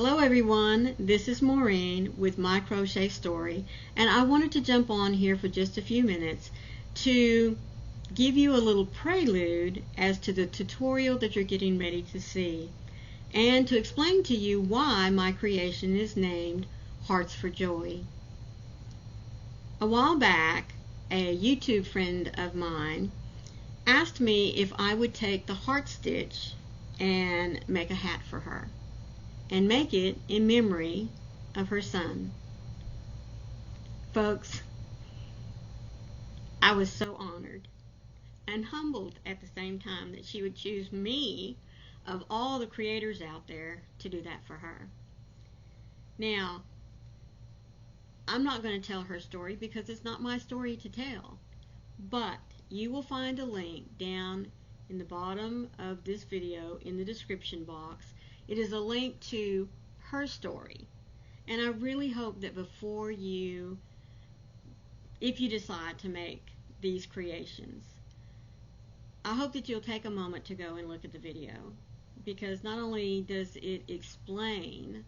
Hello everyone, this is Maureen with My Crochet Story, and I wanted to jump on here for just a few minutes to give you a little prelude as to the tutorial that you're getting ready to see, and to explain to you why my creation is named Hearts for Joey. A while back, a YouTube friend of mine asked me if I would take the heart stitch and make a hat for her, and make it in memory of her son. Folks, I was so honored and humbled at the same time that she would choose me of all the creators out there to do that for her. Now, I'm not going to tell her story because it's not my story to tell, but you will find a link down in the bottom of this video in the description box. It is a link to her story, and I really hope that before you, if you decide to make these creations, I hope that you'll take a moment to go and look at the video, because not only does it explain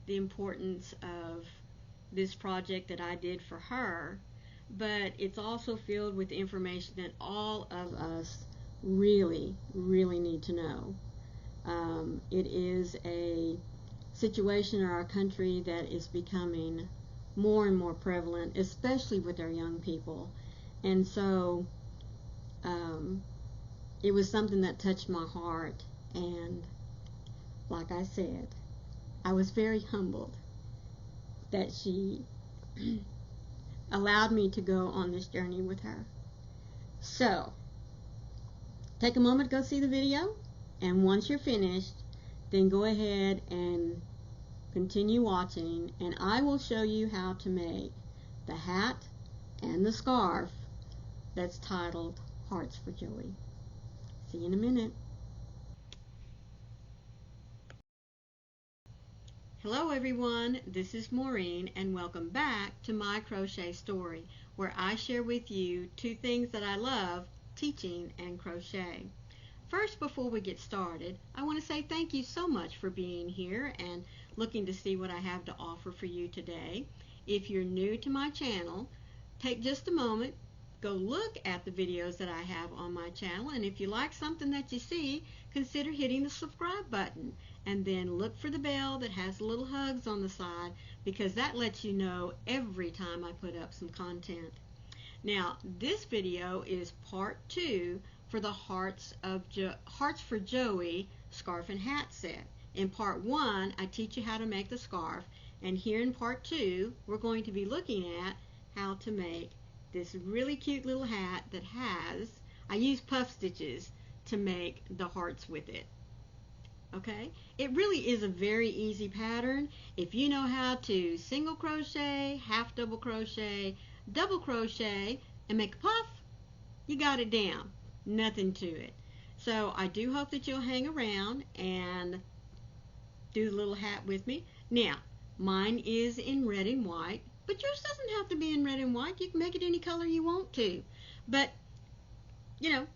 the importance of this project that I did for her, but it's also filled with information that all of us really need to know. It is a situation in our country that is becoming more and more prevalent, especially with our young people, and so it was something that touched my heart, and like I said, I was very humbled that she allowed me to go on this journey with her. So take a moment to go see the video, and once you're finished, then go ahead and continue watching, and I will show you how to make the hat and the scarf that's titled Hearts for Joey. See you in a minute. Hello everyone, this is Maureen, and welcome back to My Crochet Story, where I share with you two things that I love, teaching and crochet. First, before we get started, I want to say thank you so much for being here and looking to see what I have to offer for you today. If you're new to my channel, take just a moment, go look at the videos that I have on my channel, and if you like something that you see, consider hitting the subscribe button, and then look for the bell that has little hugs on the side, because that lets you know every time I put up some content. Now, this video is part 2 for the Hearts for Joey scarf and hat set. In part 1, I teach you how to make the scarf, and here in part 2, we're going to be looking at how to make this really cute little hat that I use puff stitches to make the hearts with it. Okay? It really is a very easy pattern. If you know how to single crochet, half double crochet, double crochet, and make a puff, you got it down. Nothing to it. So I do hope that you'll hang around and do the little hat with me. Now, mine is in red and white, but yours doesn't have to be in red and white. You can make it any color you want to. But, you know,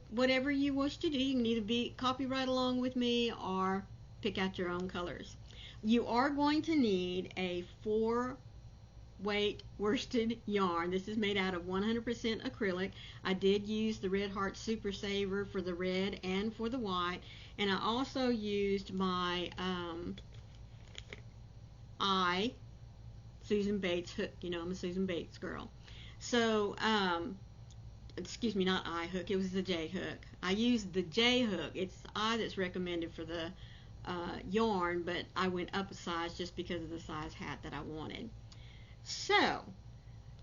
whatever you wish to do, you can either copy right along with me or pick out your own colors. You are going to need a 4-weight worsted yarn. This is made out of 100% acrylic. I did use the Red Heart Super Saver for the red and for the white, and I also used my Susan Bates hook. You know, I'm a Susan Bates girl. So, excuse me, not I hook, it was the J hook. I used the J hook. It's the I that's recommended for the yarn, but I went up a size just because of the size hat that I wanted. So,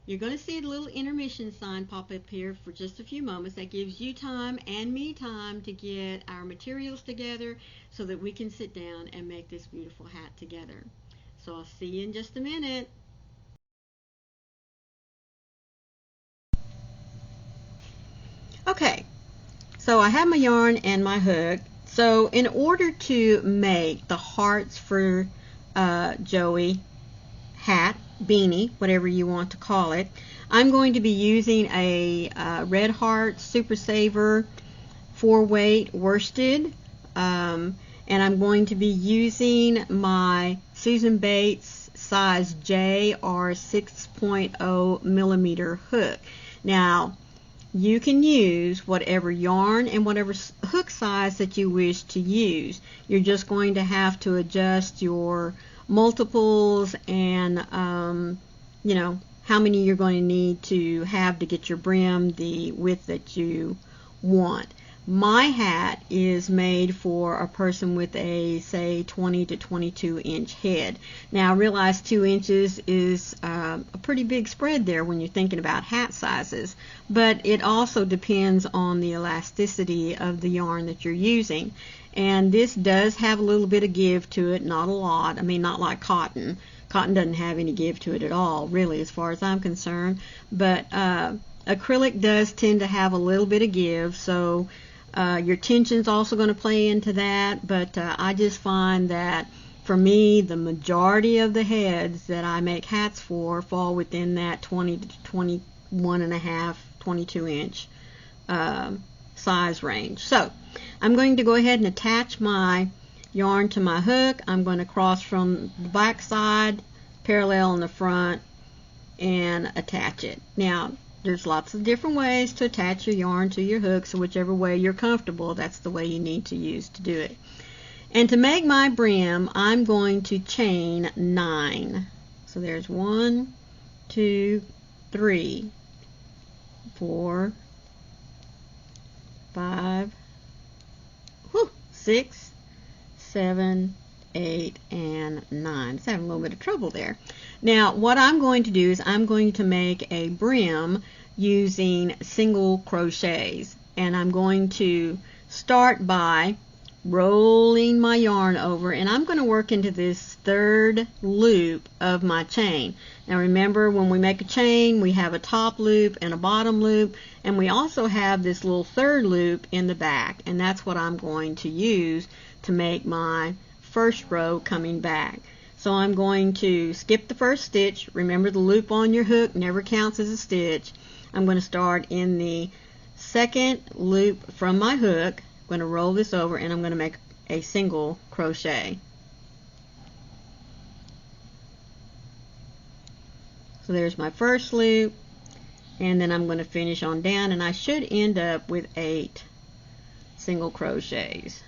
you're going to see a little intermission sign pop up here for just a few moments. That gives you time and me time to get our materials together so that we can sit down and make this beautiful hat together. So I'll see you in just a minute. Okay, so I have my yarn and my hook. So in order to make the Hearts for Joey hat, beanie, whatever you want to call it, I'm going to be using a Red Heart Super Saver 4-weight worsted, and I'm going to be using my Susan Bates size J or 6.0 millimeter hook. Now you can use whatever yarn and whatever hook size that you wish to use. You're just going to have to adjust your multiples and you know, how many you're going to need to have to get your brim the width that you want. My hat is made for a person with a, say, 20 to 22 inch head. Now I realize 2 inches is a pretty big spread there when you're thinking about hat sizes, but it also depends on the elasticity of the yarn that you're using. And this does have a little bit of give to it, not a lot. I mean, not like cotton. Cotton doesn't have any give to it at all, really, as far as I'm concerned. But acrylic does tend to have a little bit of give, so your tension's also going to play into that. But I just find that for me, the majority of the heads that I make hats for fall within that 20 to 21 and a half, 22 inch size range. So I'm going to go ahead and attach my yarn to my hook. I'm going to cross from the back side, parallel in the front, and attach it. Now there's lots of different ways to attach your yarn to your hook, so whichever way you're comfortable, that's the way you need to use to do it. And to make my brim, I'm going to chain 9. So there's 1, 2, 3, 4, 5, 6, 7, 8, and 9. It's having a little bit of trouble there. Now what I'm going to do is I'm going to make a brim using single crochets, and I'm going to start by rolling my yarn over, and I'm going to work into this third loop of my chain. Now remember, when we make a chain, we have a top loop and a bottom loop, and we also have this little third loop in the back, and that's what I'm going to use to make my first row coming back. So I'm going to skip the first stitch. Remember, the loop on your hook never counts as a stitch. I'm going to start in the second loop from my hook. I'm going to roll this over, and I'm going to make a single crochet. So there's my first loop, and then I'm going to finish on down, and I should end up with 8 single crochets.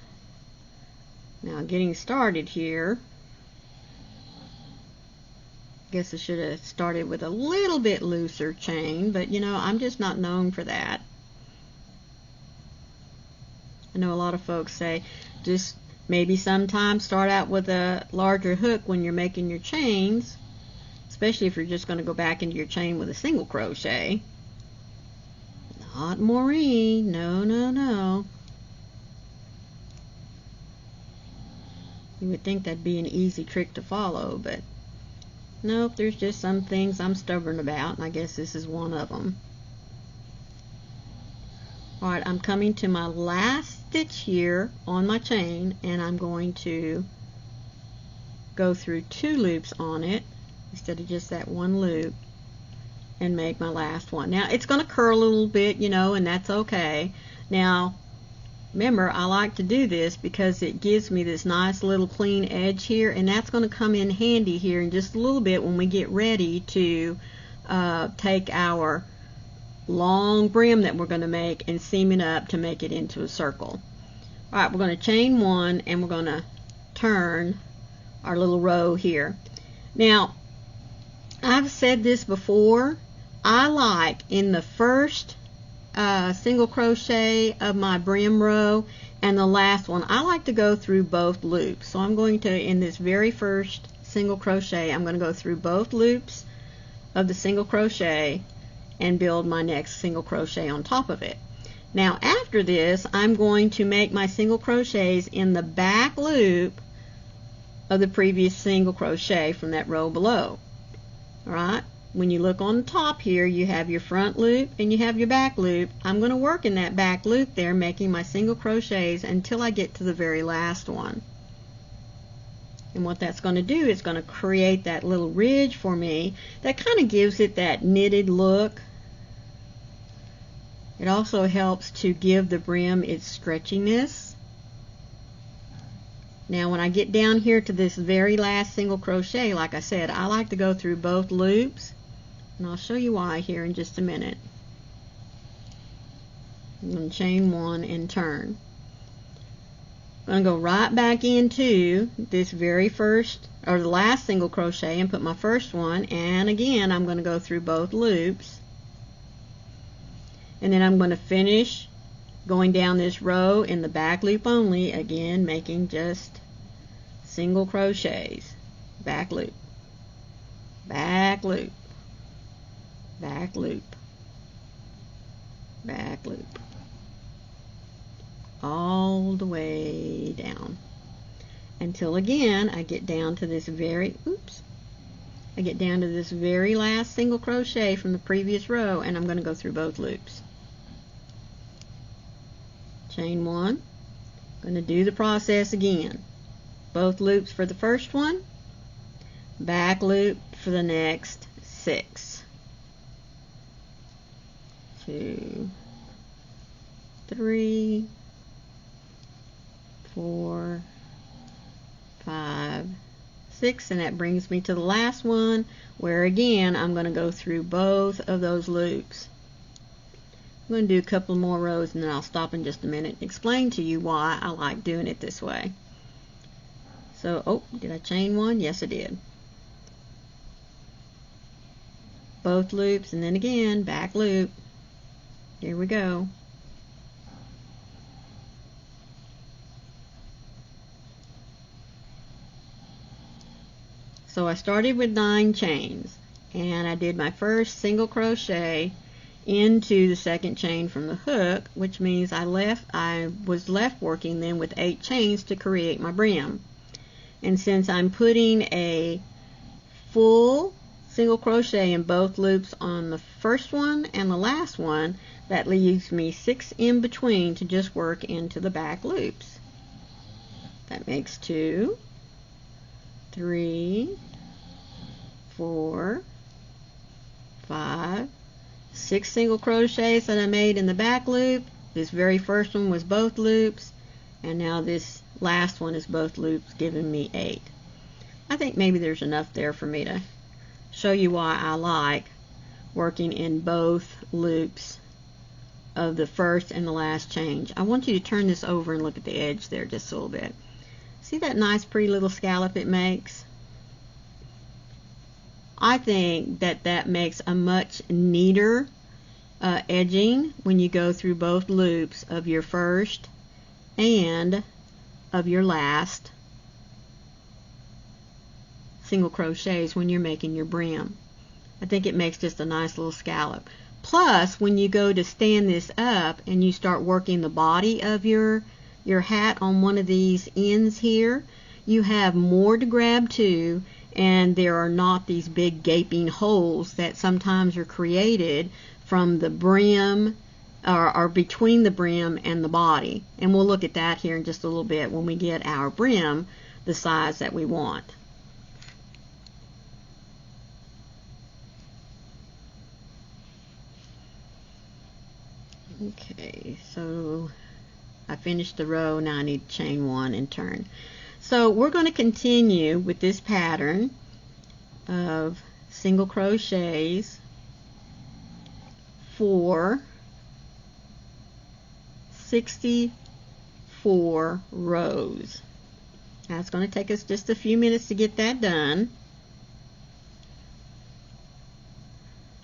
Now getting started here, I guess I should have started with a little bit looser chain, but you know, I'm just not known for that. I know a lot of folks say just maybe sometimes start out with a larger hook when you're making your chains, especially if you're just going to go back into your chain with a single crochet. Not Maureen, no, no, no. You would think that'd be an easy trick to follow, but nope, there's just some things I'm stubborn about, and I guess this is one of them. Alright, I'm coming to my last stitch here on my chain, and I'm going to go through 2 loops on it instead of just that one loop and make my last one. Now it's going to curl a little bit, you know, and that's okay. Now remember, I like to do this because it gives me this nice little clean edge here, and that's going to come in handy here in just a little bit when we get ready to take our long brim that we're going to make and seam it up to make it into a circle. Alright, we're going to chain 1, and we're going to turn our little row here. Now, I've said this before, I like in the first single crochet of my brim row and the last one, I like to go through both loops. So I'm going to, in this very first single crochet, I'm going to go through both loops of the single crochet and build my next single crochet on top of it. Now after this, I'm going to make my single crochets in the back loop of the previous single crochet from that row below. Alright, when you look on the top here, you have your front loop and you have your back loop. I'm going to work in that back loop there, making my single crochets until I get to the very last one. And what that's going to do is going to create that little ridge for me that kind of gives it that knitted look. It also helps to give the brim its stretchiness. Now when I get down here to this very last single crochet, like I said, I like to go through both loops, and I'll show you why here in just a minute. I'm going to chain one and turn. I'm going to go right back into this very first or the last single crochet and put my first one, and again I'm going to go through both loops, and then I'm going to finish going down this row in the back loop only, again making just single crochets. Back loop, back loop, back loop, back loop, all the way down until again I get down to this very last single crochet from the previous row, and I'm going to go through both loops. Chain one, going to do the process again. Both loops for the first one, back loop for the next 6. 2, 3, 4, 5, 6, and that brings me to the last one, where again I'm going to go through both of those loops. I'm going to do a couple more rows and then I'll stop in just a minute and explain to you why I like doing it this way. So, did I chain one? Yes, I did. Both loops, and then again, back loop. Here we go. So I started with 9 chains, and I did my first single crochet into the second chain from the hook, which means I was left working then with 8 chains to create my brim. And since I'm putting a full single crochet in both loops on the first one and the last one, that leaves me 6 in between to just work into the back loops. That makes 2, 3, 4, 5, 6 single crochets that I made in the back loop. This very first one was both loops, and now this last one is both loops, giving me 8. I think maybe there's enough there for me to show you why I like working in both loops of the first and the last chain. I want you to turn this over and look at the edge there just a little bit. See that nice pretty little scallop it makes? I think that makes a much neater edging when you go through both loops of your first and of your last single crochets when you're making your brim. I think it makes just a nice little scallop. Plus, when you go to stand this up and you start working the body of your hat on one of these ends here, you have more to grab to, and there are not these big gaping holes that sometimes are created from the brim or between the brim and the body. And we'll look at that here in just a little bit when we get our brim the size that we want. Okay, so I finished the row. Now I need to chain one and turn. So we're going to continue with this pattern of single crochets for 64 rows. Now it's going to take us just a few minutes to get that done,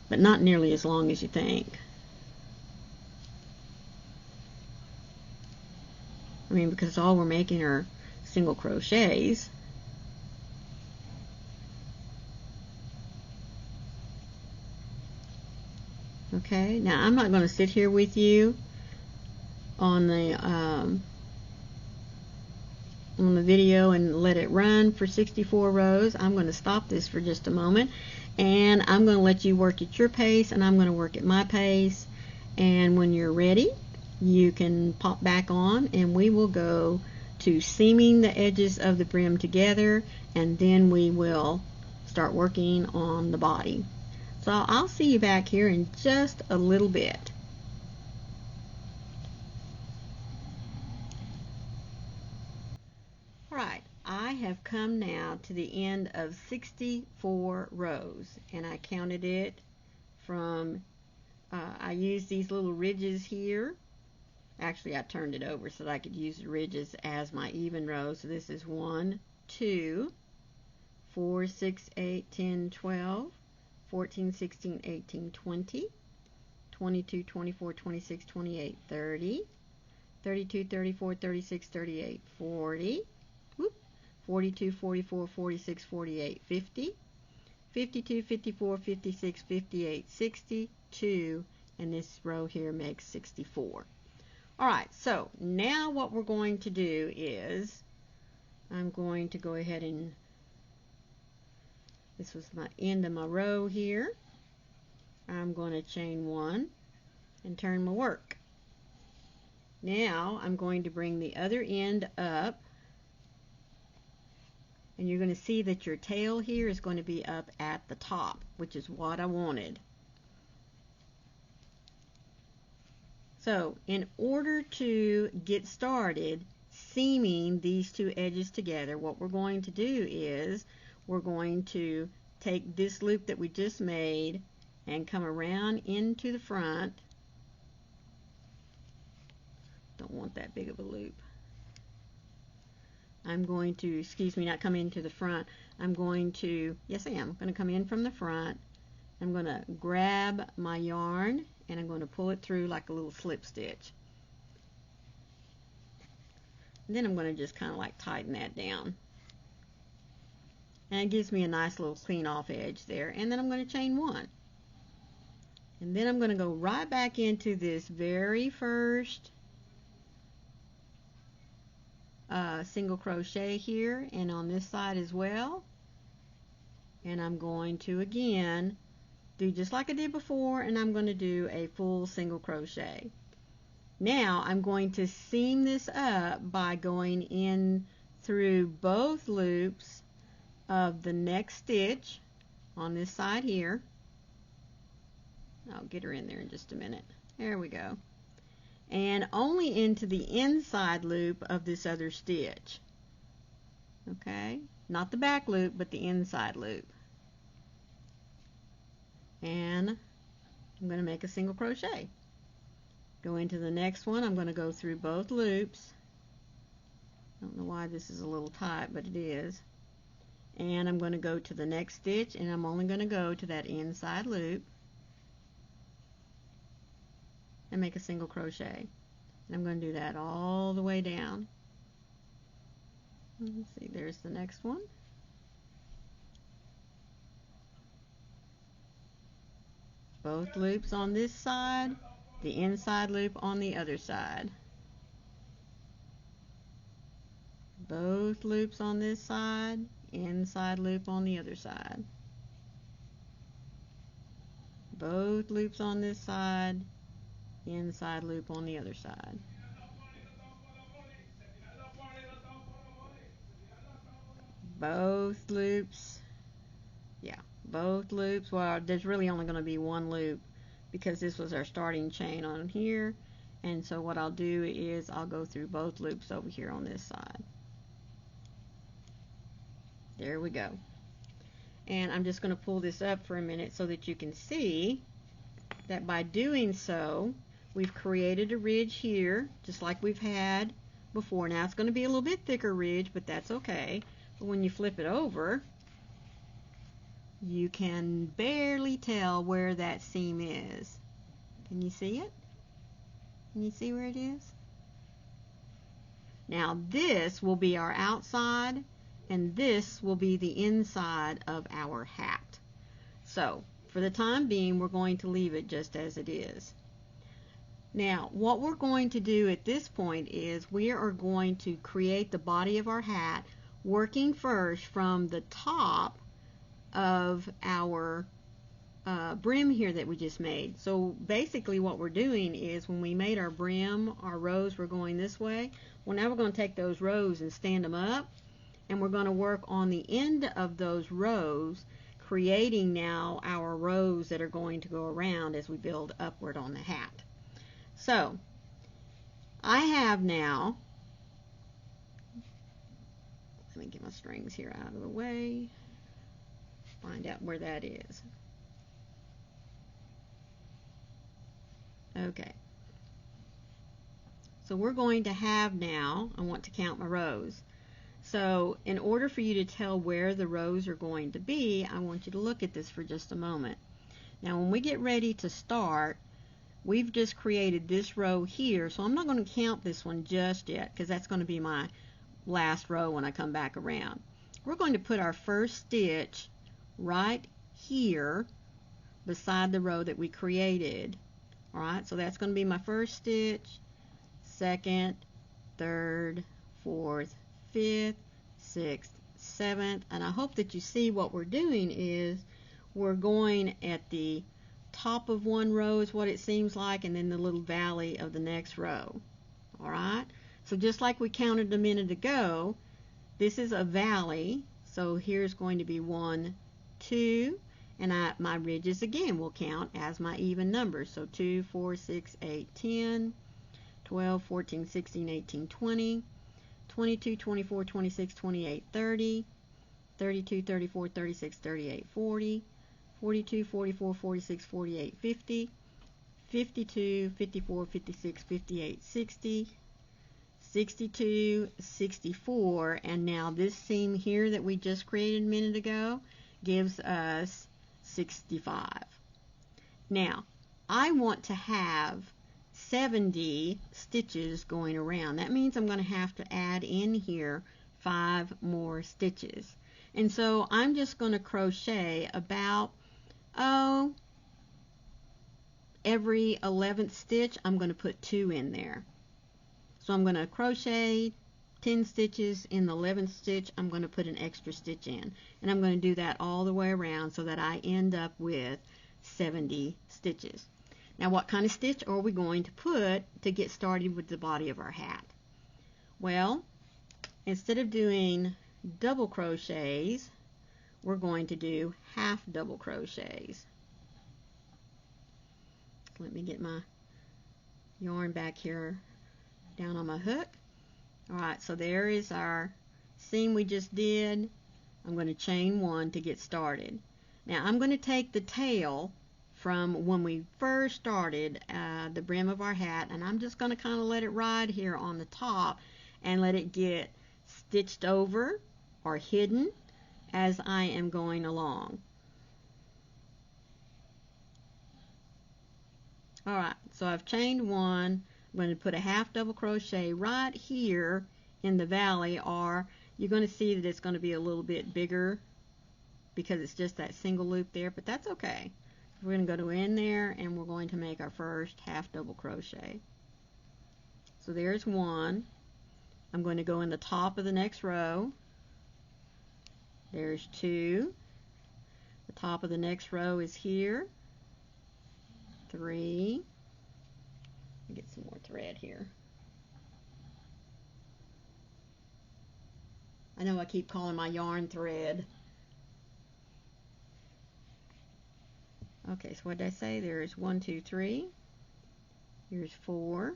but not nearly as long as you think. I mean, because all we're making are single crochets. Okay, now I'm not going to sit here with you on the video and let it run for 64 rows. I'm going to stop this for just a moment, and I'm going to let you work at your pace, and I'm going to work at my pace. And when you're ready, you can pop back on, and we will go to seaming the edges of the brim together, and then we will start working on the body. So I'll see you back here in just a little bit. Alright, have come now to the end of 64 rows, and I counted it from, I used these little ridges here. Actually, I turned it over so that I could use the ridges as my even rows. So this is 1, 2, 4, 6, 8, 10, 12, 14, 16, 18, 20, 22, 24, 26, 28, 30, 32, 34, 36, 38, 40, 42, 44, 46, 48, 50, 52, 54, 56, 58, 62, and this row here makes 64. Alright, so now what we're going to do is, I'm going to go ahead and, this was my end of my row here, I'm going to chain 1 and turn my work. Now I'm going to bring the other end up, and you're going to see that your tail here is going to be up at the top, which is what I wanted. So in order to get started seaming these two edges together, what we're going to do is we're going to take this loop that we just made and come around into the front. Don't want that big of a loop. I'm going to, excuse me, not come into the front. I'm going to, yes I am, I'm going to come in from the front. I'm going to grab my yarn and I'm going to pull it through like a little slip stitch. And then I'm going to just kind of like tighten that down. And it gives me a nice little clean off edge there. And then I'm going to chain 1. And then I'm going to go right back into this very first single crochet here and on this side as well. And I'm going to again do just like I did before, and I'm going to do a full single crochet. Now I'm going to seam this up by going in through both loops of the next stitch on this side here. I'll get her in there in just a minute. There we go. And only into the inside loop of this other stitch. Okay? Not the back loop, but the inside loop. And I'm going to make a single crochet. Go into the next one. I'm going to go through both loops. I don't know why this is a little tight, but it is. And I'm going to go to the next stitch, and I'm only going to go to that inside loop and make a single crochet. And I'm going to do that all the way down. Let's see, there's the next one. Both loops on this side, the inside loop on the other side. Both loops on this side, inside loop on the other side. Both loops on this side, inside loop on the other side. Both loops, both loops. Well, there's really only going to be one loop because this was our starting chain on here, and so what I'll do is I'll go through both loops over here on this side. There we go. And I'm just going to pull this up for a minute so that you can see that by doing so we've created a ridge here just like we've had before. Now it's going to be a little bit thicker ridge, but that's okay. But when you flip it over, you can barely tell where that seam is. Can you see it? Can you see where it is? Now this will be our outside, and this will be the inside of our hat. So for the time being, we're going to leave it just as it is. Now what we're going to do at this point is we are going to create the body of our hat, working first from the top of our brim here that we just made. So basically what we're doing is when we made our brim, our rows were going this way. Well, now we're going to take those rows and stand them up, and we're going to work on the end of those rows, creating now our rows that are going to go around as we build upward on the hat. So I have now, Let me get my strings here out of the way. Find out where that is. Okay. So we're going to have now, I want to count my rows. So in order for you to tell where the rows are going to be, I want you to look at this for just a moment. Now when we get ready to start, we've just created this row here, so I'm not going to count this one just yet because that's going to be my last row when I come back around. We're going to put our first stitch right here beside the row that we created. Alright, so that's going to be my first stitch, second, third, fourth, fifth, sixth, seventh, and I hope that you see what we're doing is we're going at the top of one row is what it seems like, and then the little valley of the next row. Alright, so just like we counted a minute ago, this is a valley, so here's going to be 1, 2, and my ridges again will count as my even numbers, so 2, 4, 6, 8, 10, 12, 14, 16, 18, 20, 22, 24, 26, 28, 30, 32, 34, 36, 38, 40, 42, 44, 46, 48, 50, 52, 54, 56, 58, 60, 62, 64, and now this seam here that we just created a minute ago gives us 65. Now, I want to have 70 stitches going around. That means I'm going to have to add in here 5 more stitches. And so I'm just going to crochet about, every 11th stitch I'm going to put 2 in there. So I'm going to crochet 10 stitches. In the 11th stitch I'm going to put an extra stitch in, and I'm going to do that all the way around so that I end up with 70 stitches. Now what kind of stitch are we going to put to get started with the body of our hat? Well, instead of doing double crochets, we're going to do half double crochets. Let me get my yarn back here down on my hook. Alright, so there is our seam we just did. I'm going to chain 1 to get started. Now I'm going to take the tail from when we first started the brim of our hat, and I'm just going to kind of let it ride here on the top and let it get stitched over or hidden as I am going along. Alright, so I've chained 1. I'm going to put a half double crochet right here in the valley, or you're going to see that it's going to be a little bit bigger because it's just that single loop there, but that's okay. We're going to go in there and we're going to make our first half double crochet. So there's 1. I'm going to go in the top of the next row. There's 2. The top of the next row is here. 3. Let me get some more thread here. I know I keep calling my yarn thread. Okay, so what did I say? There's 1, 2, 3. Here's 4.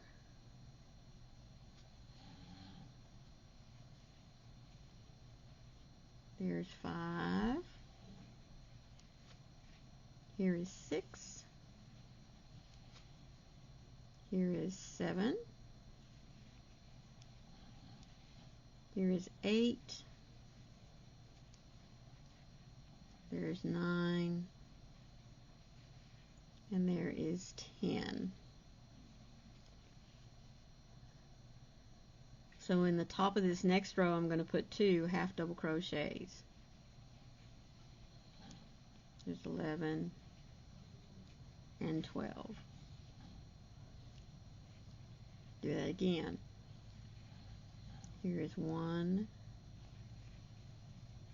There's 5. Here is 6. Here is 7. Here is 8. There's 9. And there is 10. So in the top of this next row I'm going to put 2 half double crochets. There's 11 and 12. Do that again. Here is 1,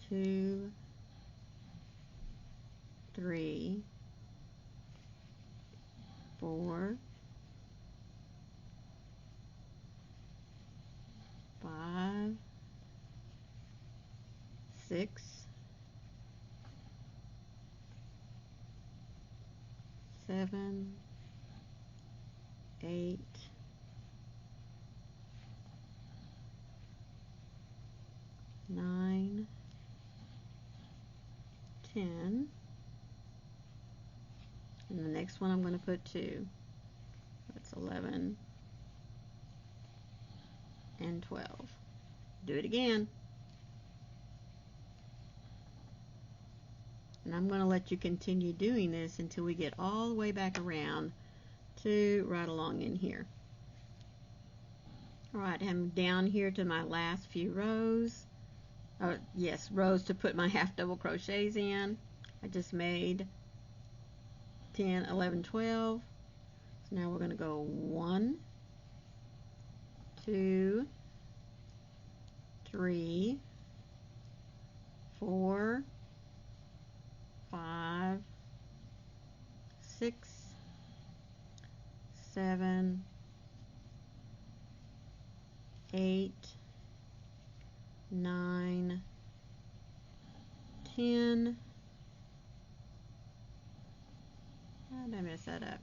2, 3, 4, 5, 6, 7, 8, 9, 10, and the next one I'm going to put 2. That's 11 and 12. Do it again. And I'm going to let you continue doing this until we get all the way back around to right along in here. Alright, I'm down here to my last few rows. Rows to put my half double crochets in. I just made 10, 11, 12. So now we're going to go 1, 2, 3, 4, 5, 6, 7, 8, 9, 10. How did I mess that up?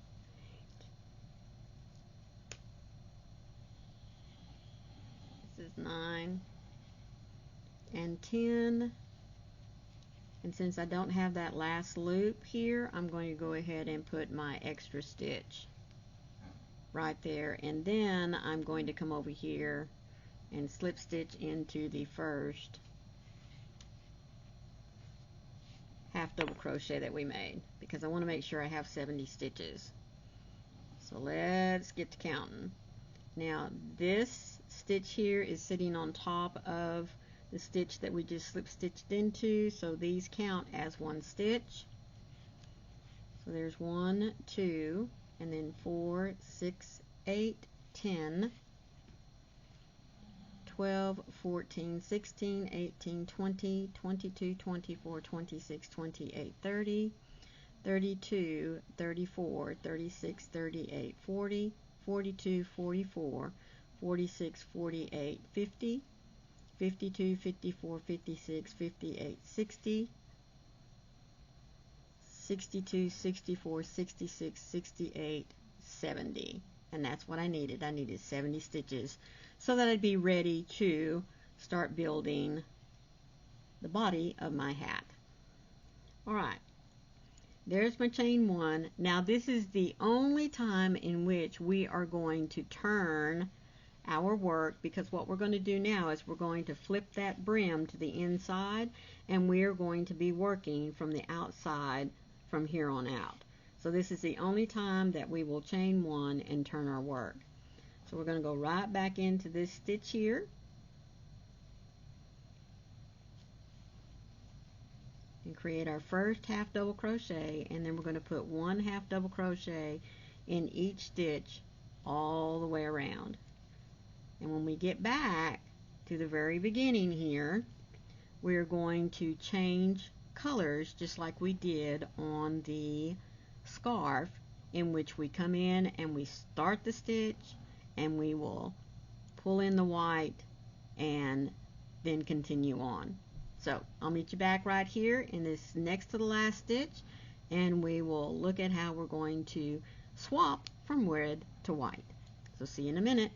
This is 9 and 10. And since I don't have that last loop here, I'm going to go ahead and put my extra stitch right there. And then I'm going to come over here and slip stitch into the first half double crochet that we made, because I want to make sure I have 70 stitches. So let's get to counting. Now this stitch here is sitting on top of the stitch that we just slip stitched into, so these count as one stitch. So there's 1, 2, and then 4, 6, 8, 10, 12, 14, 16, 18, 20, 22, 24, 26, 28, 30, 32, 34, 36, 38, 40, 42, 44, 46, 48, 50, 52, 54, 56, 58, 60, 62, 64, 66, 68, 70. And that's what I needed. I needed 70 stitches so that I'd be ready to start building the body of my hat. Alright, there's my chain 1. Now this is the only time in which we are going to turn our work, because what we're going to do now is we're going to flip that brim to the inside, and we're going to be working from the outside from here on out. So this is the only time that we will chain 1 and turn our work. So we're going to go right back into this stitch here and create our first half double crochet, and then we're going to put 1 half double crochet in each stitch all the way around. And when we get back to the very beginning here, we're going to change colors just like we did on the scarf, in which we come in and we start the stitch and we will pull in the white and then continue on. So I'll meet you back right here in this next to the last stitch, and we will look at how we're going to swap from red to white. So see you in a minute.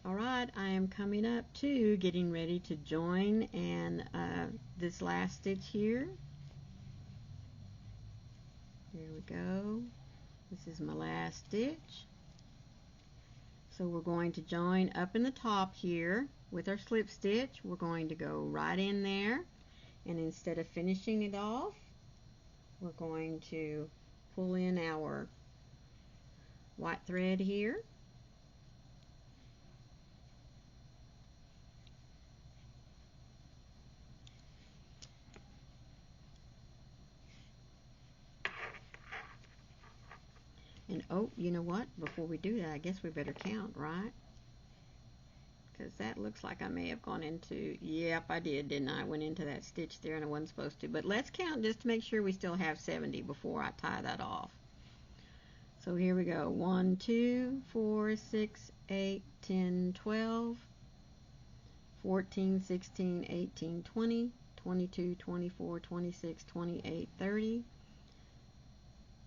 Alright, I am coming up to getting ready to join and this last stitch here. Here we go. This is my last stitch. So we're going to join up in the top here with our slip stitch. We're going to go right in there, and instead of finishing it off, we're going to pull in our white thread here. And oh, you know what? Before we do that, I guess we better count, right? Because that looks like I may have gone into, yep, I did, didn't I? I went into that stitch there and I wasn't supposed to. But let's count just to make sure we still have 70 before I tie that off. So here we go. 1, 2, 4, 6, 8, 10, 12, 14, 16, 18, 20, 22, 24, 26, 28, 30,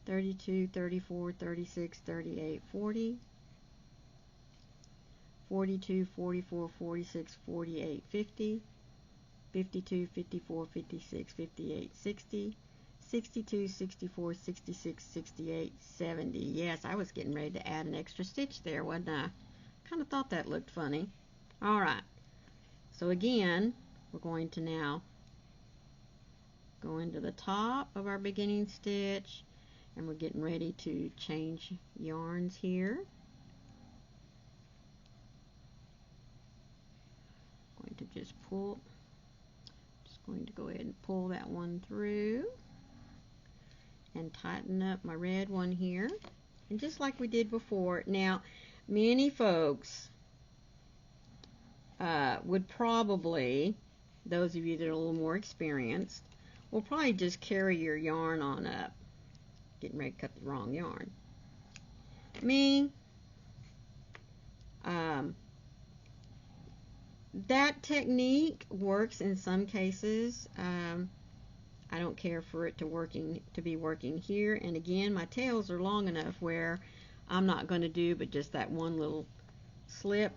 32, 34, 36, 38, 40, 42, 44, 46, 48, 50, 52, 54, 56, 58, 60, 62, 64, 66, 68, 70. Yes, I was getting ready to add an extra stitch there, wasn't I? Kind of thought that looked funny. Alright, so again, we're going to now go into the top of our beginning stitch, and we're getting ready to change yarns here. Going to just going to go ahead and pull that one through and tighten up my red one here. And just like we did before, now many folks would probably, those of you that are a little more experienced, will probably just carry your yarn on up. Getting ready to cut the wrong yarn. Me, that technique works in some cases. I don't care for it to be working here. And again, my tails are long enough where I'm not going to do but just that one little slip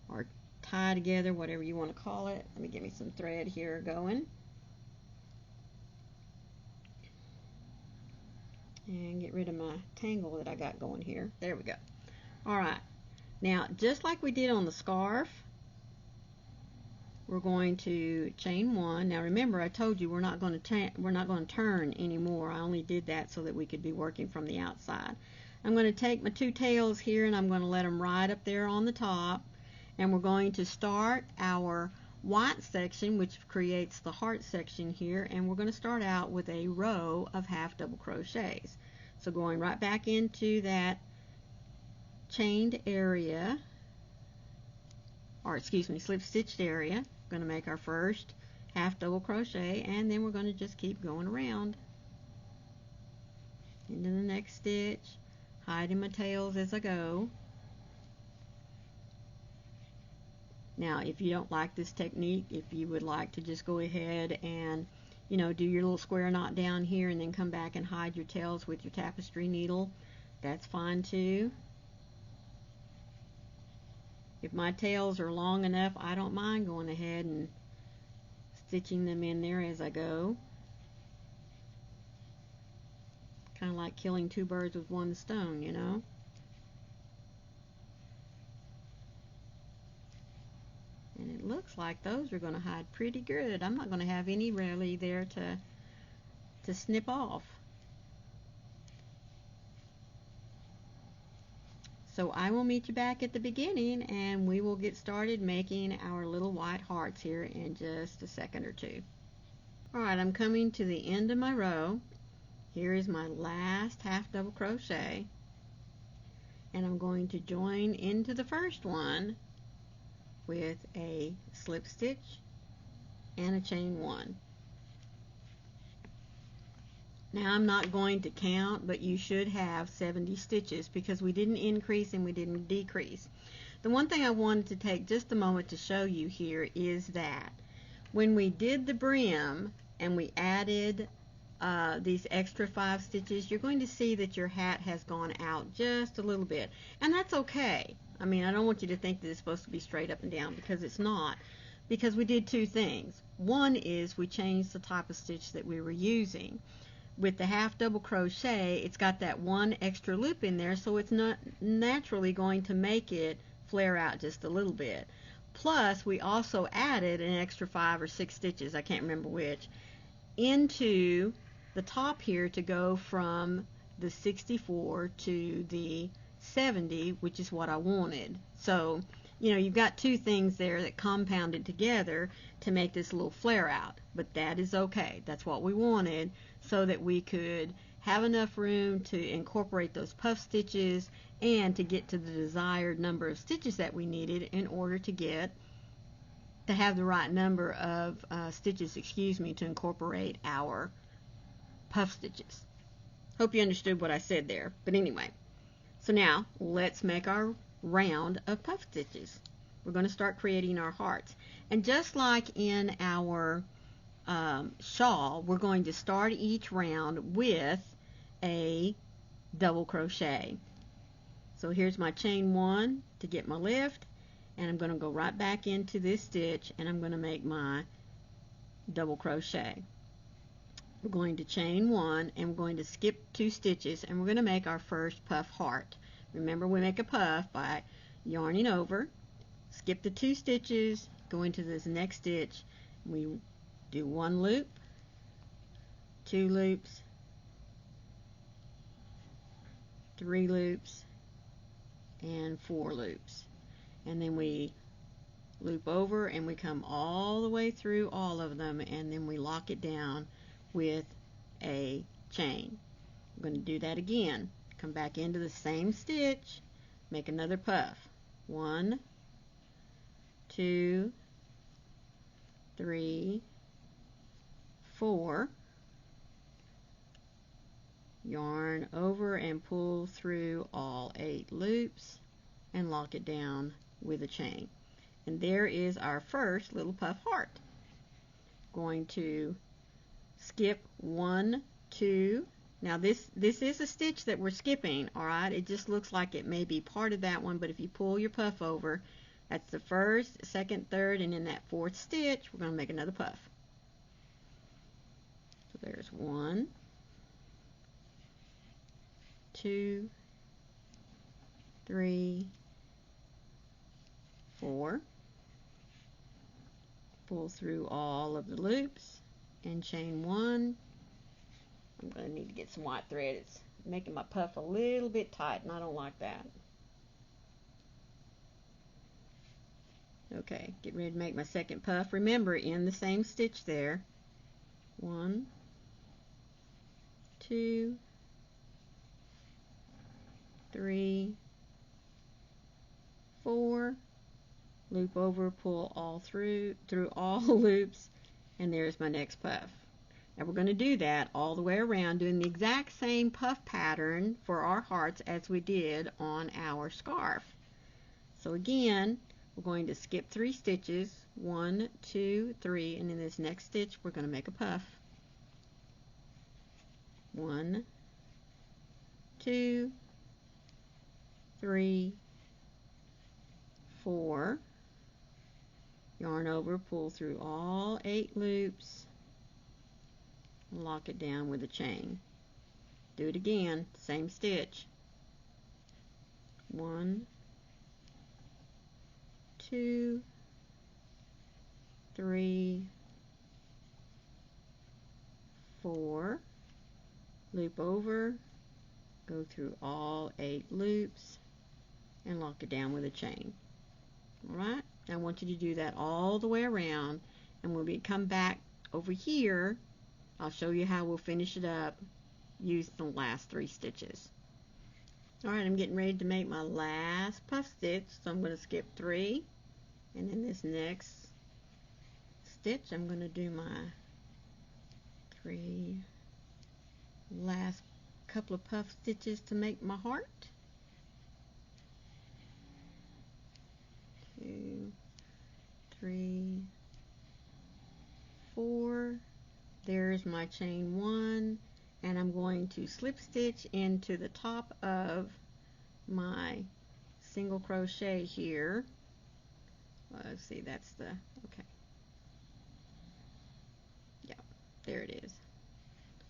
or tie together, whatever you want to call it. Let me get me some thread here going. And get rid of my tangle that I got going here. There we go. Alright, now just like we did on the scarf, we're going to chain one. Now remember, I told you we're not going to turn anymore. I only did that so that we could be working from the outside. I'm going to take my two tails here and I'm going to let them ride up there on the top, and we're going to start our white section, which creates the heart section here, and we're going to start out with a row of half double crochets. So going right back into that chained area, or excuse me, slip stitched area. Going to make our first half double crochet, and then we're going to just keep going around into the next stitch, hiding my tails as I go. Now if you don't like this technique, if you would like to just go ahead and do your little square knot down here and then come back and hide your tails with your tapestry needle, that's fine too. If my tails are long enough, I don't mind going ahead and stitching them in there as I go. Kind of like killing two birds with one stone, you know. And it looks like those are going to hide pretty good. I'm not going to have any really there to snip off. So I will meet you back at the beginning, and we will get started making our little white hearts here in just a second or two. Alright, I'm coming to the end of my row. Here is my last half double crochet, and I'm going to join into the first one with a slip stitch and a chain one. Now I'm not going to count, but you should have 70 stitches because we didn't increase and we didn't decrease. The one thing I wanted to take just a moment to show you here is that when we did the brim and we added these extra 5 stitches, you're going to see that your hat has gone out just a little bit, and that's okay. I mean, I don't want you to think that it's supposed to be straight up and down, because it's not, because we did two things. One is we changed the type of stitch that we were using. With the half double crochet, it's got that one extra loop in there, so it's not naturally going to make it flare out just a little bit. Plus, we also added an extra 5 or 6 stitches, I can't remember which, into the top here to go from the 64 to the 70, which is what I wanted. So, you've got two things there that compounded together to make this little flare out, but that is okay. That's what we wanted, so that we could have enough room to incorporate those puff stitches and to get to the desired number of stitches that we needed in order to have the right number of stitches, to incorporate our puff stitches. Hope you understood what I said there. But anyway, so now let's make our round of puff stitches. We're going to start creating our hearts. And just like in our shawl, we're going to start each round with a double crochet. So here's my chain 1, to get my lift, and I'm going to go right back into this stitch, and I'm going to make my double crochet. We're going to chain 1, and we're going to skip 2 stitches, and we're going to make our first puff heart. Remember, we make a puff by yarning over, skip the 2 stitches, go into this next stitch, we do 1 loop, 2 loops, 3 loops, and 4 loops, and then we loop over and we come all the way through all of them, and then we lock it down with a chain. I'm going to do that again. Come back into the same stitch, make another puff. 1, 2, 3, 4, yarn over and pull through all 8 loops and lock it down with a chain. And there is our first little puff heart. Going to skip 1, 2. Now this is a stitch that we're skipping, alright? It just looks like it may be part of that one, but if you pull your puff over, that's the first, second, third, and in that 4th stitch, we're going to make another puff. So there's 1, 2, 3, 4. Pull through all of the loops and chain 1. I'm going to need to get some white thread. It's making my puff a little bit tight, and I don't like that. Okay, get ready to make my second puff. Remember, in the same stitch there. 1, 2, 3, 4. Loop over, pull all through all the loops, and there's my next puff. And we're going to do that all the way around, doing the exact same puff pattern for our hearts as we did on our scarf. So again, we're going to skip 3 stitches, 1, 2, 3, and in this next stitch we're going to make a puff. 1, 2, 3, 4. Yarn over, pull through all 8 loops, and lock it down with a chain. Do it again, same stitch. 1, 2, 3, 4. Loop over, go through all 8 loops, and lock it down with a chain. Alright, I want you to do that all the way around, and when we come back over here, I'll show you how we'll finish it up using the last 3 stitches. Alright, I'm getting ready to make my last puff stitch, so I'm going to skip 3, and in this next stitch I'm going to do my 3 last couple of puff stitches to make my heart. 2, 3, 4. There's my chain 1, and I'm going to slip stitch into the top of my single crochet here. Let's see, that's the, okay. Yeah, there it is.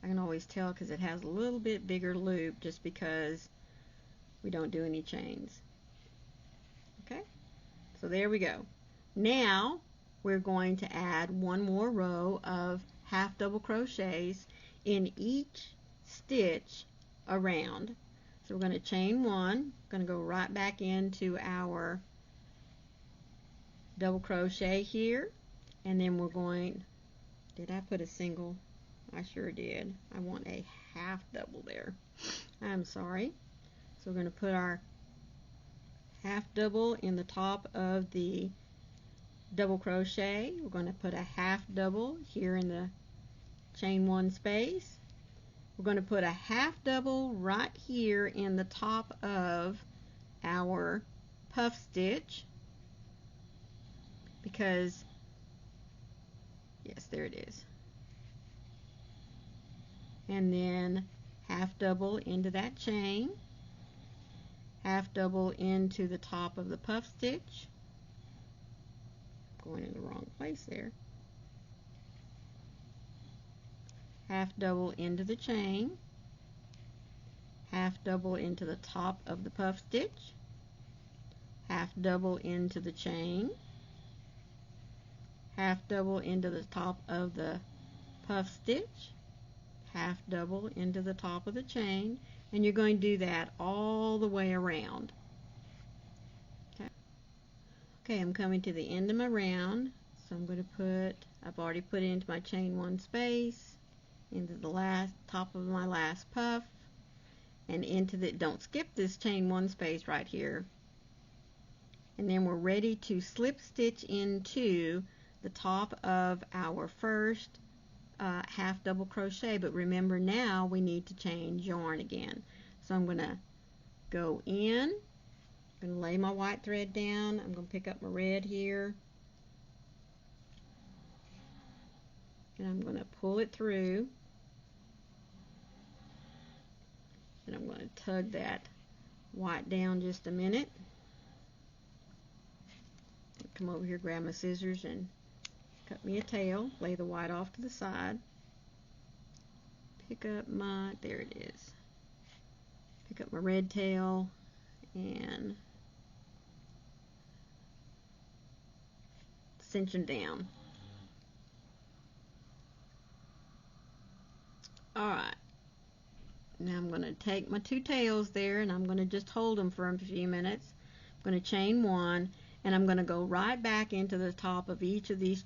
I can always tell because it has a little bit bigger loop just because we don't do any chains. Okay, so there we go. Now we're going to add 1 more row of half double crochets in each stitch around. So we're going to chain 1, going to go right back into our double crochet here, and then we're going, did I put a single? I sure did. I want a half double there. I'm sorry. So we're going to put our half double in the top of the double crochet. We're going to put a half double here in the chain 1 space. We're going to put a half double right here in the top of our puff stitch, because, yes, there it is. And then half double into that chain, half double into the top of the puff stitch, going in the wrong place there, half double into the chain, half double into the top of the puff stitch, half double into the chain, half double into the top of the puff stitch, half double into the top of the chain, and you're going to do that all the way around. Okay, I'm coming to the end of my round, so I'm going to I've already put into my chain one space, into the top of my last puff, and into don't skip this chain one space right here. And then we're ready to slip stitch into the top of our first half double crochet, but remember now we need to change yarn again. So I'm going to go in, I'm going to lay my white thread down, I'm going to pick up my red here, and I'm going to pull it through, and I'm going to tug that white down just a minute. Come over here, grab my scissors and cut me a tail, lay the white off to the side, pick up my, there it is, pick up my red tail and cinch them down. Alright, now I'm going to take my two tails there and I'm going to just hold them for a few minutes. I'm going to chain one, and I'm going to go right back into the top of each of these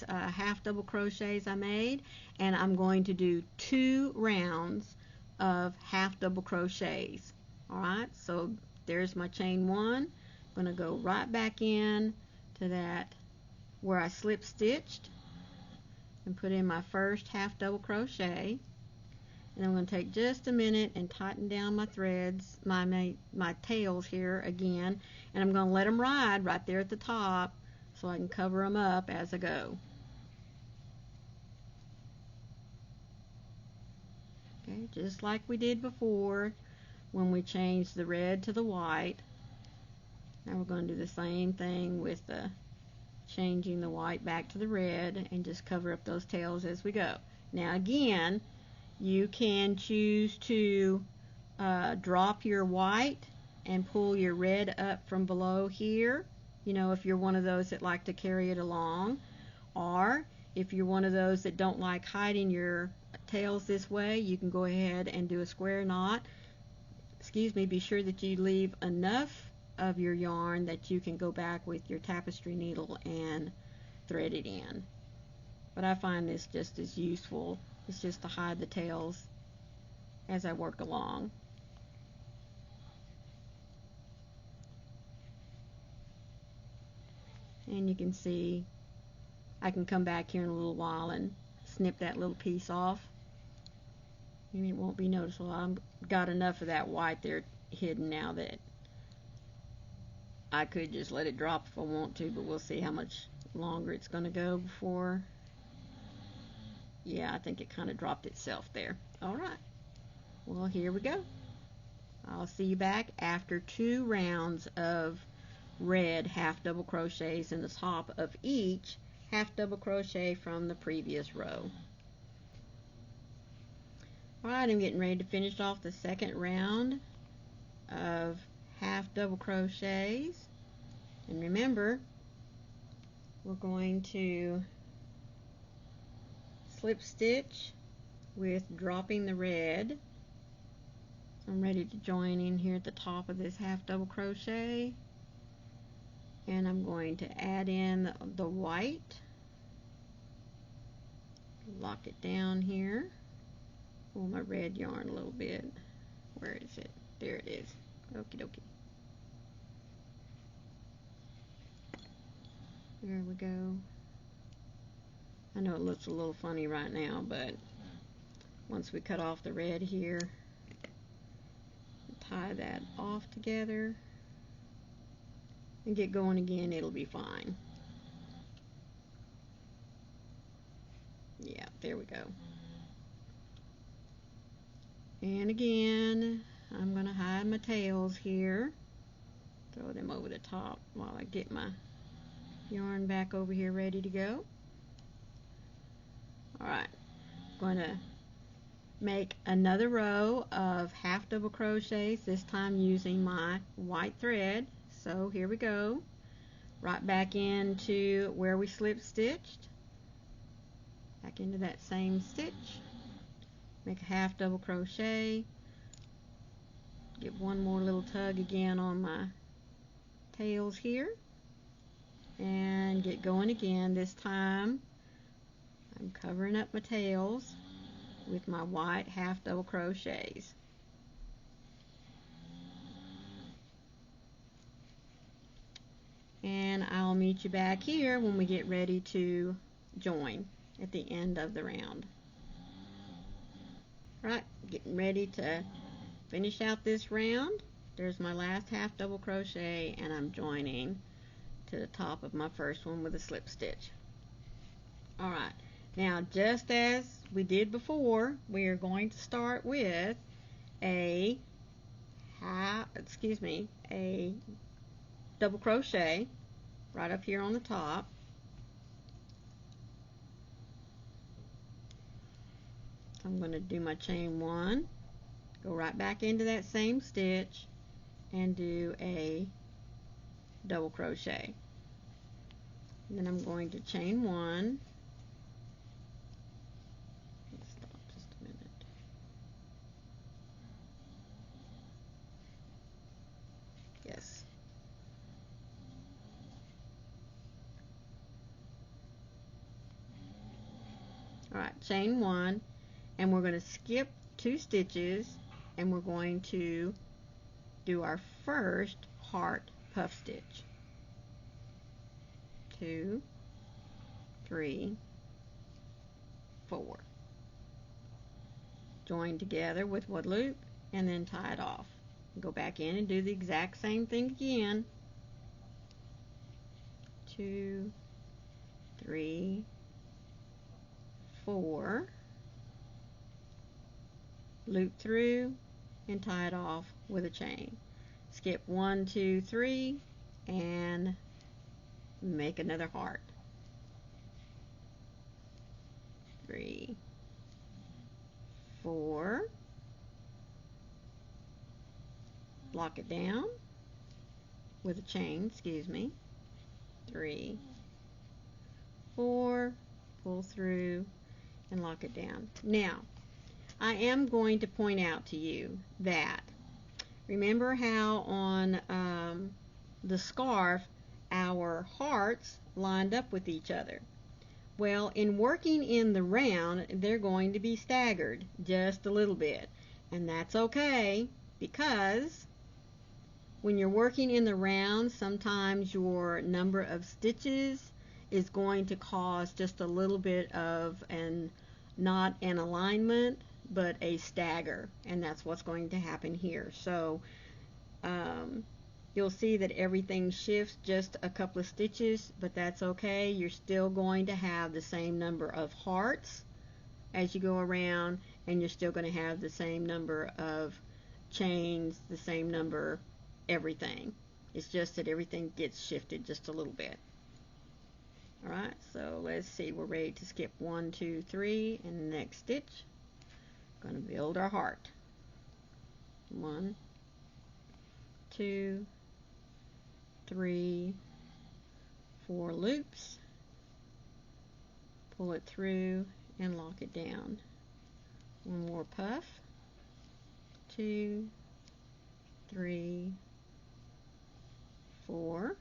half double crochets I made, and I'm going to do 2 rounds of half double crochets. Alright, so there's my chain one. I'm going to go right back in to that where I slip stitched and put in my first half double crochet, and I'm going to take just a minute and tighten down my threads, my tails here again, and I'm going to let them ride right there at the top so I can cover them up as I go. Okay, just like we did before when we changed the red to the white. Now we're going to do the same thing with the changing the white back to the red, and just cover up those tails as we go. Now again, you can choose to drop your white and pull your red up from below here, you know, if you're one of those that like to carry it along, or if you're one of those that don't like hiding your tails this way, you can go ahead and do a square knot. Be sure that you leave enough of your yarn that you can go back with your tapestry needle and thread it in. But I find this just as useful. It's just to hide the tails as I work along. And you can see I can come back here in a little while and snip that little piece off. It won't be noticeable. I've got enough of that white there hidden now that I could just let it drop if I want to, but we'll see how much longer it's going to go before. Yeah, I think it kind of dropped itself there. Alright, well, here we go. I'll see you back after 2 rounds of red half double crochets in the top of each half double crochet from the previous row. Alright, I'm getting ready to finish off the second round of half double crochets, and remember, we're going to slip stitch with dropping the red. So I'm ready to join in here at the top of this half double crochet, and I'm going to add in the white, lock it down here, pull my red yarn a little bit. Where is it? There it is. Okie dokie. There we go. I know it looks a little funny right now, but once we cut off the red here, tie that off together and get going again, it'll be fine. Yeah, there we go. And again, I'm going to hide my tails here. Throw them over the top while I get my yarn back over here ready to go. Alright, going to make another row of half double crochets, this time using my white thread. So here we go. Right back into where we slip stitched. Back into that same stitch. Make a half double crochet. Give one more little tug again on my tails here. And get going again. This time I'm covering up my tails with my white half double crochets. And I'll meet you back here when we get ready to join at the end of the round. Right, getting ready to finish out this round. There's my last half double crochet, and I'm joining to the top of my first one with a slip stitch. Alright, now just as we did before, we are going to start with a double crochet right up here on the top. I'm going to do my chain one, go right back into that same stitch, and do a double crochet. And then I'm going to chain one. Stop just a minute. Yes. Alright, chain one, and we're going to skip 2 stitches, and we're going to do our first heart puff stitch. 2, 3, 4. Join together with one loop and then tie it off. Go back in and do the exact same thing again. 2, 3, 4. Loop through and tie it off with a chain. Skip 1, 2, 3 and make another heart. 3, 4. Lock it down with a chain, 3, 4, pull through and lock it down. Now, I am going to point out to you that, remember how on the scarf our hearts lined up with each other? Well, in working in the round, they're going to be staggered just a little bit, and that's okay, because when you're working in the round, sometimes your number of stitches is going to cause just a little bit of not an alignment, but a stagger, and that's what's going to happen here. So you'll see that everything shifts just a couple of stitches, but that's okay. You're still going to have the same number of hearts as you go around, and you're still going to have the same number of chains, the same number everything. It's just that everything gets shifted just a little bit. Alright, so let's see, we're ready to skip 1, 2, 3 and the next stitch. Going to build our heart. 1, 2, 3, 4 loops, pull it through and lock it down. One more puff, 2, 3, 4,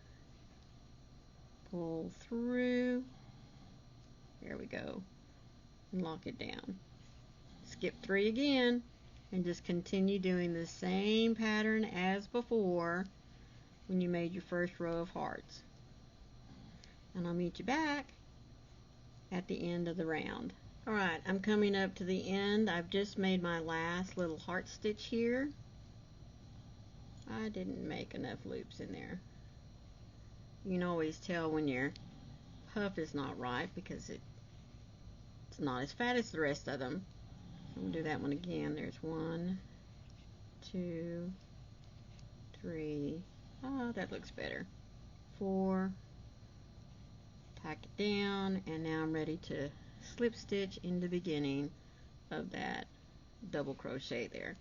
pull through, there we go, and lock it down. Skip 3 again and just continue doing the same pattern as before when you made your first row of hearts. And I'll meet you back at the end of the round. Alright, I'm coming up to the end. I've just made my last little heart stitch here. I didn't make enough loops in there. You can always tell when your puff is not right because it's not as fat as the rest of them. I'm going to do that one again. There's 1, 2, 3, oh, that looks better, 4, tack it down, and now I'm ready to slip stitch in the beginning of that double crochet there.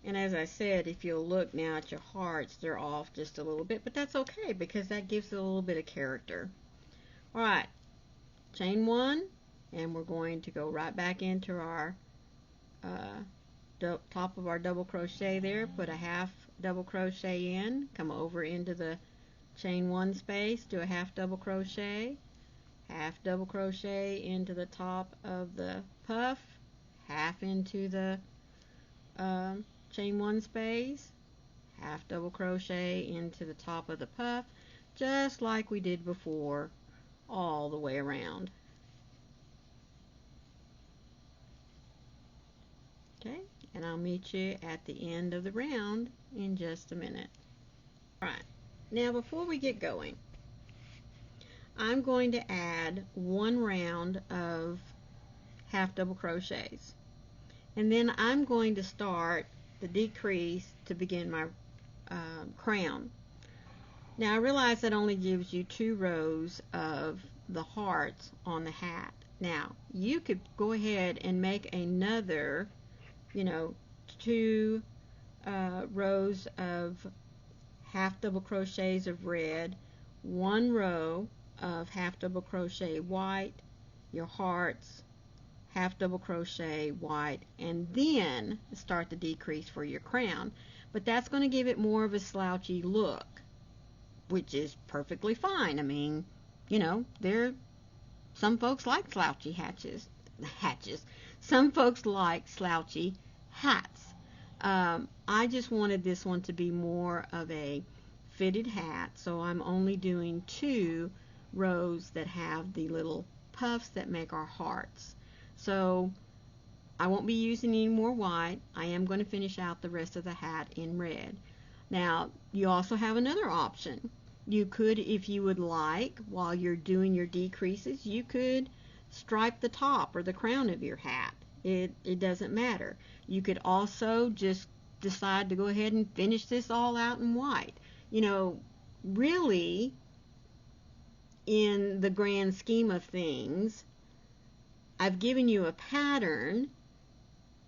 And as I said, if you'll look now at your hearts, they're off just a little bit, but that's okay because that gives it a little bit of character. Alright, chain 1, and we're going to go right back into our top of our double crochet there, put a half double crochet in, come over into the chain 1 space, do a half double crochet into the top of the puff, half into the chain 1 space, half double crochet into the top of the puff, just like we did before, all the way around. Okay, and I'll meet you at the end of the round in just a minute. Alright, now before we get going, I'm going to add 1 round of half double crochets, and then I'm going to start the decrease to begin my crown. Now I realize that only gives you 2 rows of the hearts on the hat. Now you could go ahead and make another, 2 rows of half double crochets of red, 1 row of half double crochet white, your hearts, half double crochet white, and then start the decrease for your crown. But that's going to give it more of a slouchy look, which is perfectly fine. I mean, some folks like slouchy hatches. Some folks like slouchy hats. I just wanted this one to be more of a fitted hat, so I'm only doing 2 rows that have the little puffs that make our hearts. So I won't be using any more white. I am going to finish out the rest of the hat in red. Now you also have another option. You could, if you would like, while you're doing your decreases, you could stripe the top or the crown of your hat. It doesn't matter. You could also just decide to go ahead and finish this all out in white. Really, in the grand scheme of things, I've given you a pattern,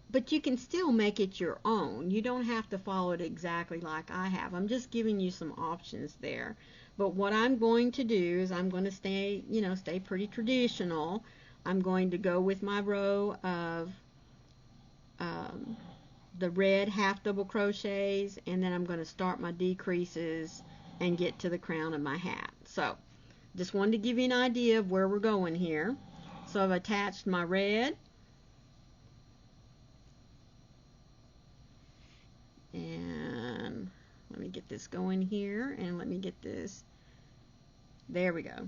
but you can still make it your own. You don't have to follow it exactly like I have. I'm just giving you some options there. But what I'm going to do is I'm going to stay pretty traditional. I'm going to go with my row of the red half double crochets, and then I'm going to start my decreases and get to the crown of my hat. So just wanted to give you an idea of where we're going here. So I've attached my red, and let me get this going here, and let me get this, there we go.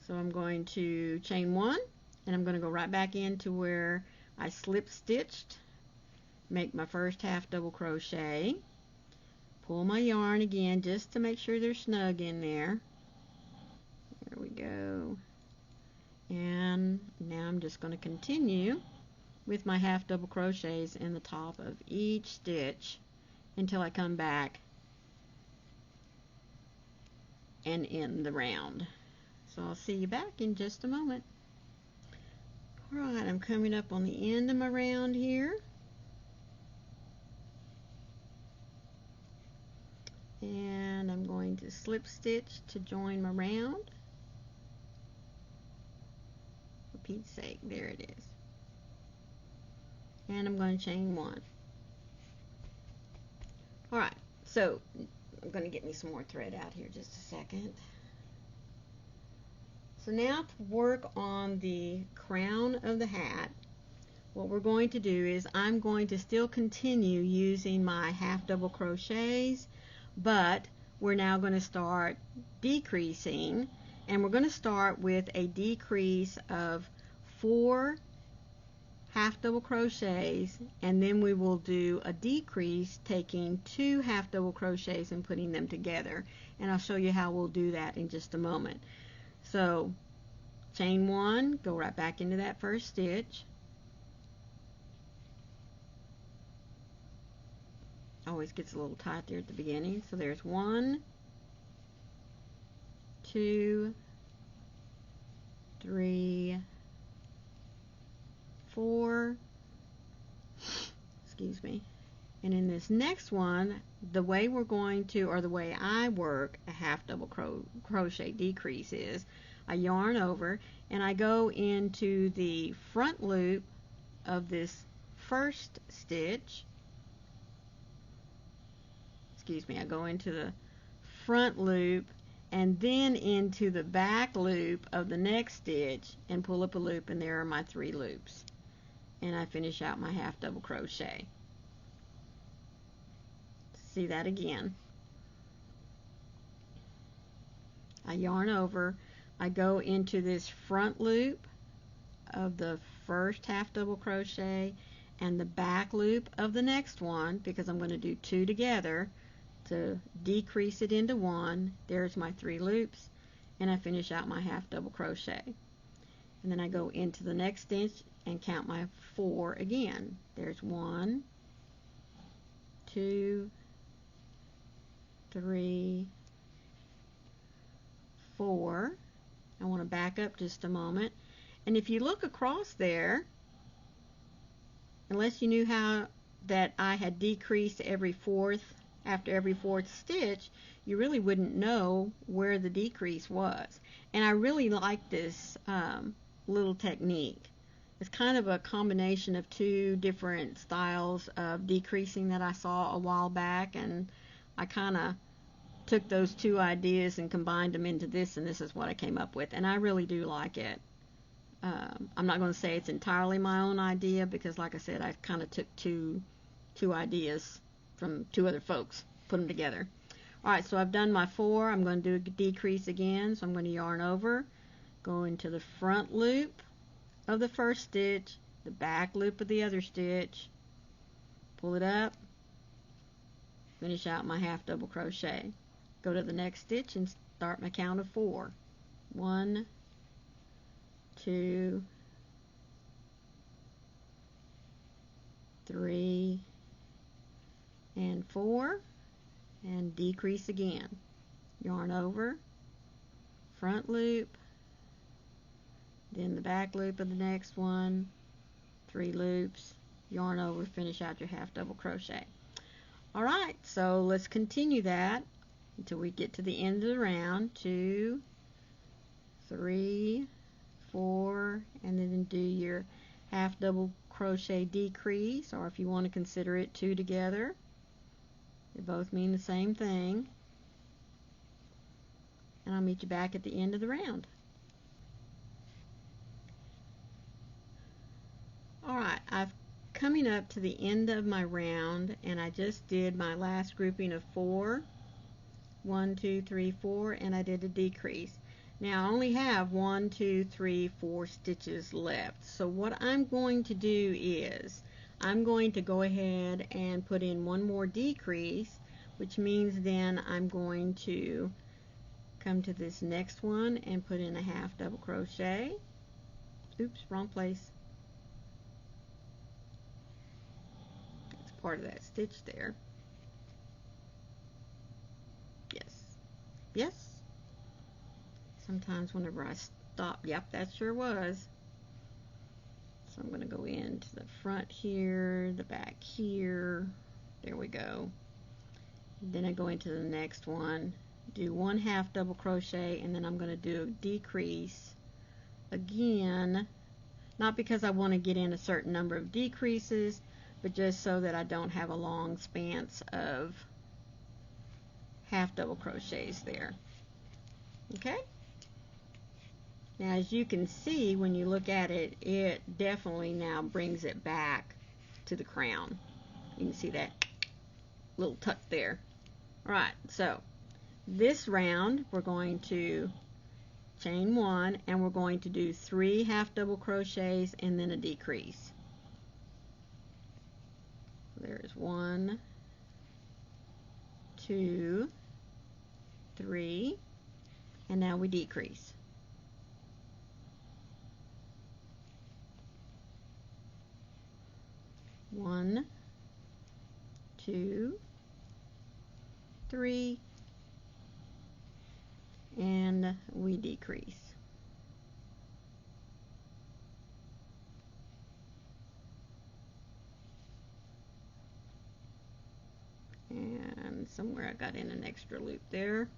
So I'm going to chain 1, and I'm going to go right back into where I slip stitched, make my first half double crochet, pull my yarn again just to make sure they're snug in there. There we go. And now I'm just going to continue with my half double crochets in the top of each stitch until I come back and end the round. So I'll see you back in just a moment. Alright, I'm coming up on the end of my round here. And I'm going to slip stitch to join my round. For Pete's sake, there it is. And I'm going to chain 1. Alright, so I'm going to get me some more thread out here just a second. So now to work on the crown of the hat, what we're going to do is I'm going to still continue using my half double crochets, but we're now going to start decreasing, and we're going to start with a decrease of 4 half double crochets, and then we will do a decrease taking 2 half double crochets and putting them together, and I'll show you how we'll do that in just a moment. So chain 1, go right back into that first stitch, always gets a little tight there at the beginning. So there's 1, 2, 3, 4, excuse me. And in this next one, the way we're going to, or the way I work a half double crochet decrease is I yarn over and I go into the front loop of this first stitch. Excuse me, I go into the front loop and then into the back loop of the next stitch and pull up a loop, and there are my 3 loops. And I finish out my half double crochet. See that again. I yarn over, I go into this front loop of the first half double crochet and the back loop of the next one, because I'm going to do 2 together to decrease it into 1. There's my 3 loops, and I finish out my half double crochet. And then I go into the next stitch and count my 4 again. There's 1, 2, 3, 4. I want to back up just a moment. And if you look across there, unless you knew how that I had decreased every 4th after every 4th stitch, you really wouldn't know where the decrease was. And I really like this little technique. It's kind of a combination of 2 different styles of decreasing that I saw a while back, and I kind of took those 2 ideas and combined them into this, and this is what I came up with, and I really do like it. I'm not going to say it's entirely my own idea, because like I said, I kind of took two ideas from 2 other folks, put them together. Alright, so I've done my 4. I'm going to do a decrease again, so I'm going to yarn over, go into the front loop of the first stitch, the back loop of the other stitch, pull it up, finish out my half double crochet. Go to the next stitch and start my count of 4. 1, 2, 3, and 4, and decrease again. Yarn over, front loop, then the back loop of the next one, 3 loops, yarn over, finish out your half double crochet. Alright, so let's continue that until we get to the end of the round. 2, 3, 4, and then do your half double crochet decrease, or if you want to consider it 2 together, they both mean the same thing. And I'll meet you back at the end of the round. Alright, I've coming up to the end of my round, and I just did my last grouping of 4. 1, 2, 3, 4, and I did a decrease. Now I only have 1, 2, 3, 4 stitches left. So what I'm going to do is I'm going to go ahead and put in 1 more decrease, which means then I'm going to come to this next one and put in a half double crochet. Oops, wrong place. It's part of that stitch there. Yes. Sometimes whenever I stop, yep, that sure was. So I'm going to go into the front here, the back here. There we go. Then I go into the next one, do 1 half double crochet, and then I'm going to do a decrease again. Not because I want to get in a certain number of decreases, but just so that I don't have a long span of half double crochets there. Okay? Now as you can see, when you look at it, it definitely now brings it back to the crown. You can see that little tuck there. Alright, so this round we're going to chain 1, and we're going to do 3 half double crochets and then a decrease. There's 1, 2, 3, and now we decrease. 1, 2, 3, and we decrease. And somewhere I got in an extra loop there.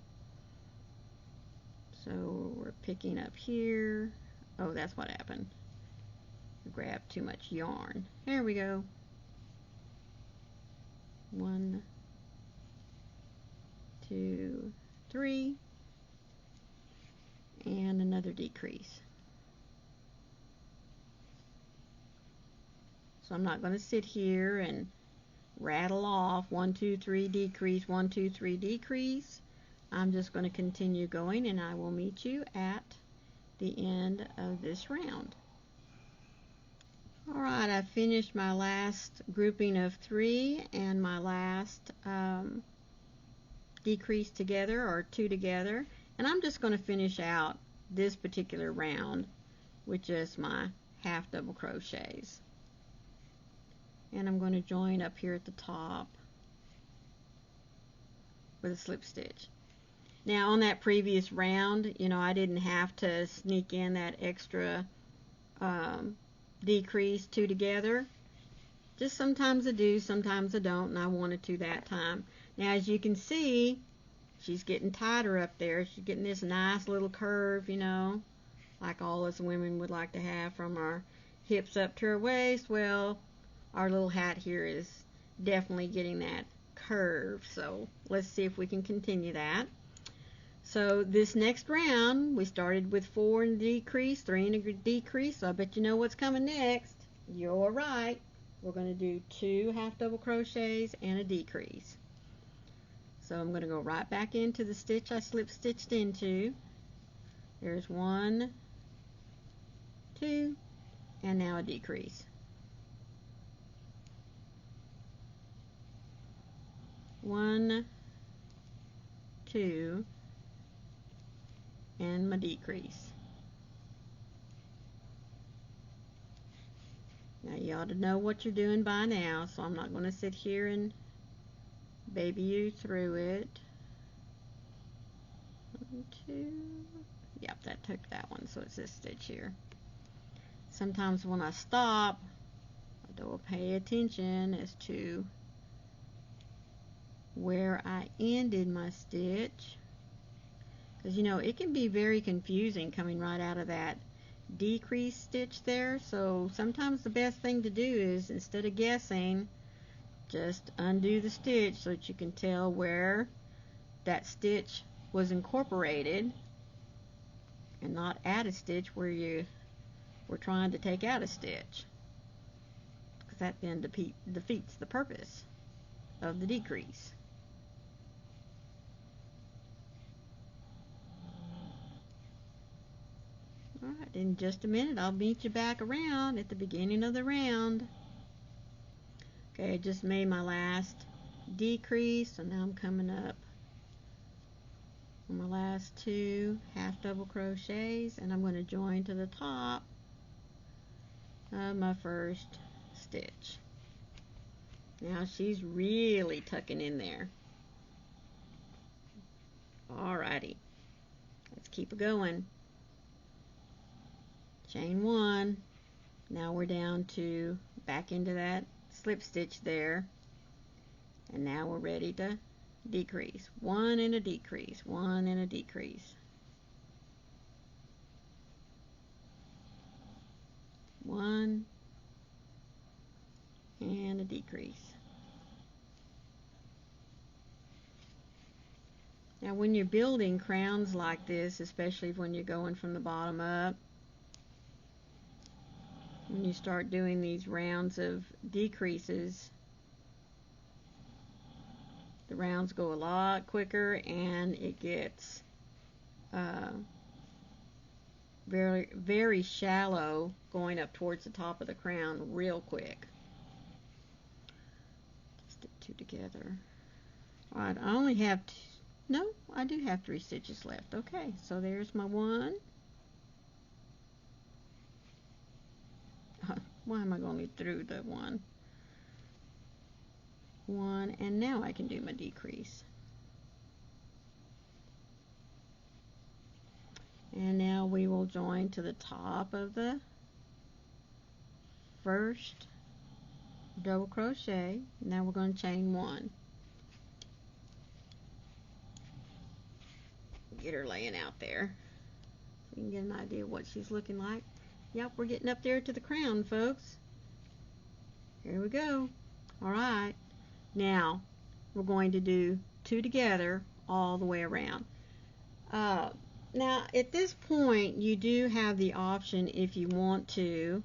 So we're picking up here. Oh, that's what happened. I grabbed too much yarn. There we go. 1, 2, 3, and another decrease. So I'm not going to sit here and rattle off 1, 2, 3, decrease, 1, 2, 3, decrease. I'm just going to continue going, and I will meet you at the end of this round. Alright, I finished my last grouping of 3 and my last decrease together, or 2 together, and I'm just going to finish out this particular round with just my half double crochets. And I'm going to join up here at the top with a slip stitch. Now on that previous round, you know, I didn't have to sneak in that extra decrease 2 together. Just sometimes I do, sometimes I don't, and I wanted to that time. Now as you can see, she's getting tighter up there. She's getting this nice little curve, you know, like all us women would like to have from our hips up to her waist. Well, our little hat here is definitely getting that curve. So let's see if we can continue that. So this next round, we started with 4 and a decrease, 3 and a decrease. So I bet you know what's coming next. You're right. We're going to do 2 half double crochets and a decrease. So I'm going to go right back into the stitch I slip stitched into. There's 1, 2, and now a decrease. 1, 2, and my decrease. Now you ought to know what you're doing by now, so I'm not going to sit here and baby you through it. 1, 2, yep, that took that one, so it's this stitch here. Sometimes when I stop, I don't pay attention as to where I ended my stitch, because you know it can be very confusing coming right out of that decrease stitch there. So sometimes the best thing to do is, instead of guessing, just undo the stitch so that you can tell where that stitch was incorporated, and not add a stitch where you were trying to take out a stitch, because that then defeats the purpose of the decrease. Alright, in just a minute I'll meet you back around at the beginning of the round. Okay, I just made my last decrease, so now I'm coming up on my last 2 half double crochets, and I'm going to join to the top of my first stitch. Now she's really tucking in there. Alrighty, let's keep it going. Chain 1. Now we're down to back into that slip stitch there, and now we're ready to decrease. 1 and a decrease, 1 and a decrease, 1 and a decrease. Now when you're building crowns like this, especially when you're going from the bottom up, when you start doing these rounds of decreases, the rounds go a lot quicker, and it gets very, very shallow going up towards the top of the crown real quick. Stick 2 together. Alright, I only have no, I do have 3 stitches left. Okay, so there's my 1. Why am I going through the 1, and now I can do my decrease. And now we will join to the top of the first double crochet. Now we're going to chain 1. Get her laying out there so you can get an idea of what she's looking like. Yep, we're getting up there to the crown, folks. Here we go. Alright, now we're going to do 2 together all the way around. Now at this point you do have the option, if you want to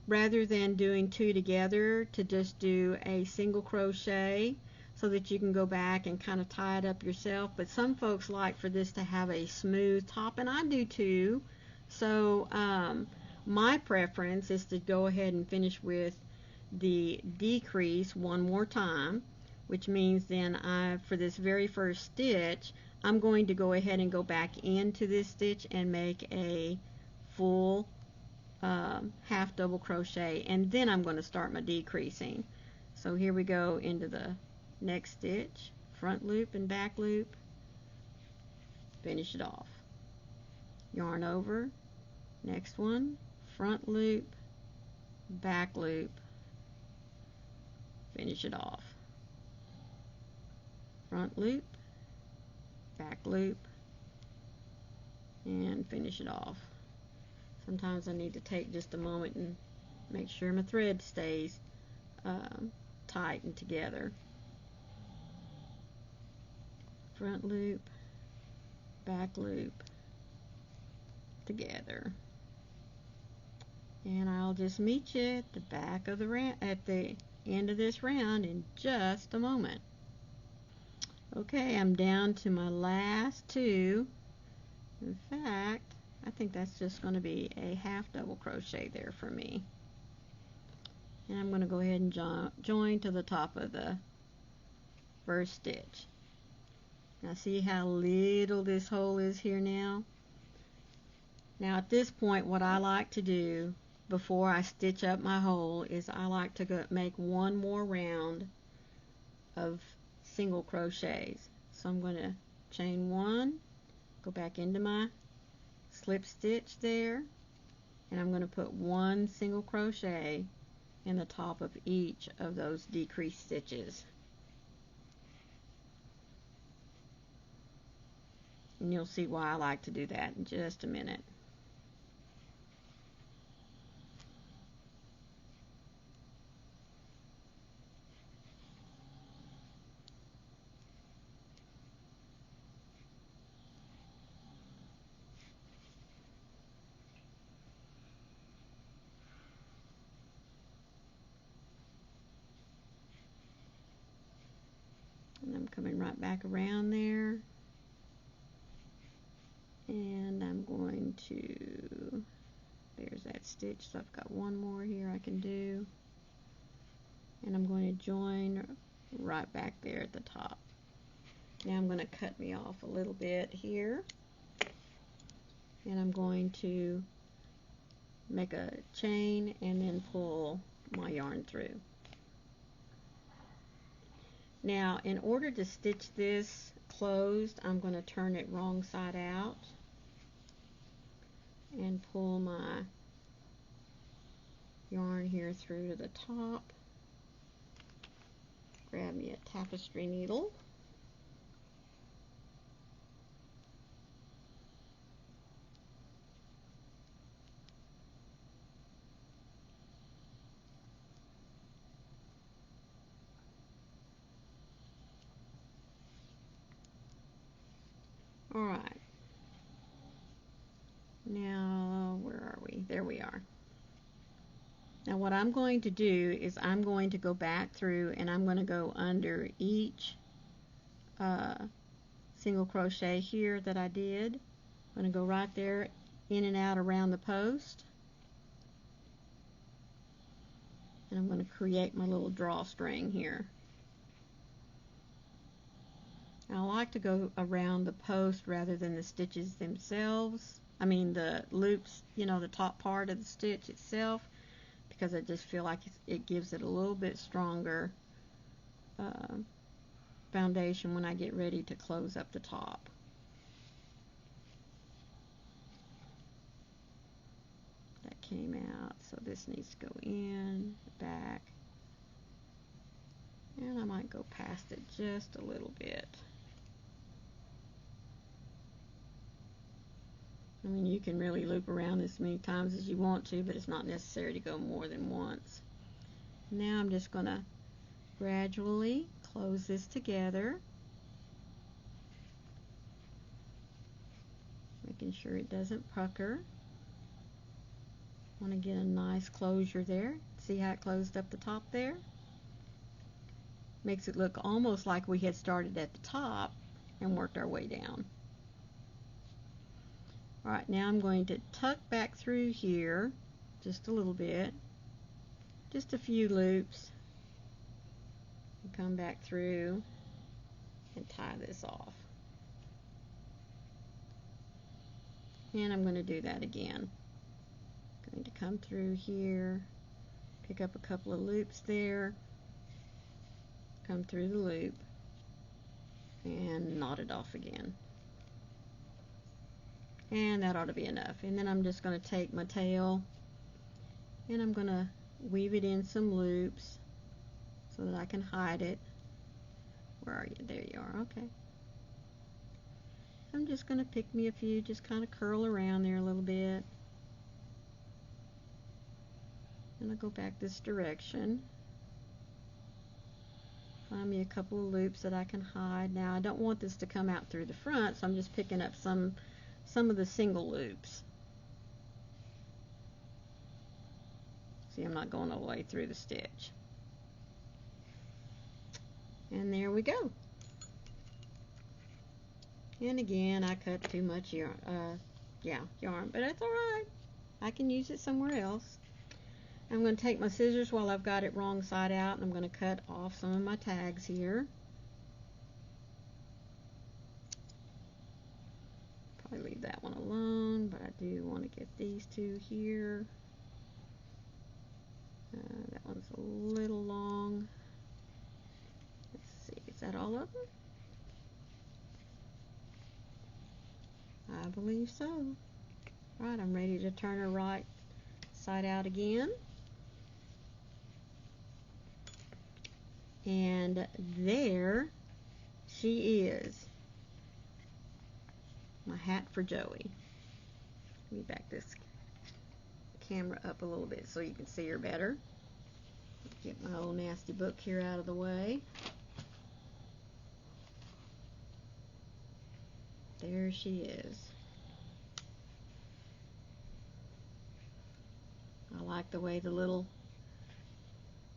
rather than doing 2 together, to just do a single crochet so that you can go back and kind of tie it up yourself. But some folks like for this to have a smooth top, and I do too. So my preference is to go ahead and finish with the decrease one more time, which means then for this very first stitch, I'm going to go ahead and go back into this stitch and make a full half double crochet, and then I'm going to start my decreasing. So here we go into the next stitch, front loop and back loop, finish it off, yarn over, next one, front loop, back loop, finish it off, front loop, back loop, and finish it off. Sometimes I need to take just a moment and make sure my thread stays tight and together. Front loop, back loop, together. And I'll just meet you at the back of the round, at the end of this round, in just a moment. Okay, I'm down to my last 2. In fact, I think that's just going to be a half double crochet there for me. And I'm going to go ahead and join to the top of the first stitch. Now see how little this hole is here now? Now at this point, what I like to do before I stitch up my hole is I like to make one more round of single crochets. So I'm going to chain 1, go back into my slip stitch there, and I'm going to put 1 single crochet in the top of each of those decreased stitches. And you'll see why I like to do that in just a minute. And I'm coming right back around there. And I'm going to, there's that stitch, so I've got one more here I can do. And I'm going to join right back there at the top. Now I'm going to cut me off a little bit here. And I'm going to make a chain and then pull my yarn through. Now in order to stitch this closed, I'm going to turn it wrong side out and pull my yarn here through to the top. Grab me a tapestry needle. Alright, now where are we? There we are. Now what I'm going to do is I'm going to go back through and I'm going to go under each single crochet here that I did. I'm going to go right there in and out around the post. And I'm going to create my little drawstring here. I like to go around the post rather than the stitches themselves. I mean the loops, you know, the top part of the stitch itself, because I just feel like it gives it a little bit stronger foundation when I get ready to close up the top. So this needs to go in, back, and I might go past it just a little bit. I mean, you can really loop around as many times as you want to, but it's not necessary to go more than once. Now I'm just going to gradually close this together, making sure it doesn't pucker. Want to get a nice closure there. See how it closed up the top there? Makes it look almost like we had started at the top and worked our way down. Alright, now I'm going to tuck back through here just a little bit, just a few loops, and come back through and tie this off. And I'm going to do that again. Going to come through here, pick up a couple of loops there, come through the loop, and knot it off again. And that ought to be enough. And then I'm just going to take my tail and I'm going to weave it in some loops so that I can hide it. Where are you? There you are. Okay. I'm just going to pick me a few, just kind of curl around there a little bit. And I'll go back this direction. Find me a couple of loops that I can hide. Now I don't want this to come out through the front, so I'm just picking up some of the single loops. See, I'm not going all the way through the stitch. And there we go. And again, I cut too much yarn, but that's alright. I can use it somewhere else. I'm going to take my scissors while I've got it wrong side out, and I'm going to cut off some of my tags here. Probably leave that one alone, but I do want to get these two here. That one's a little long. Let's see, is that all of them? I believe so. Right, I'm ready to turn her right side out again. And there she is. My hat for Joey. Let me back this camera up a little bit so you can see her better. Get my old nasty book here out of the way. There she is. I like the way the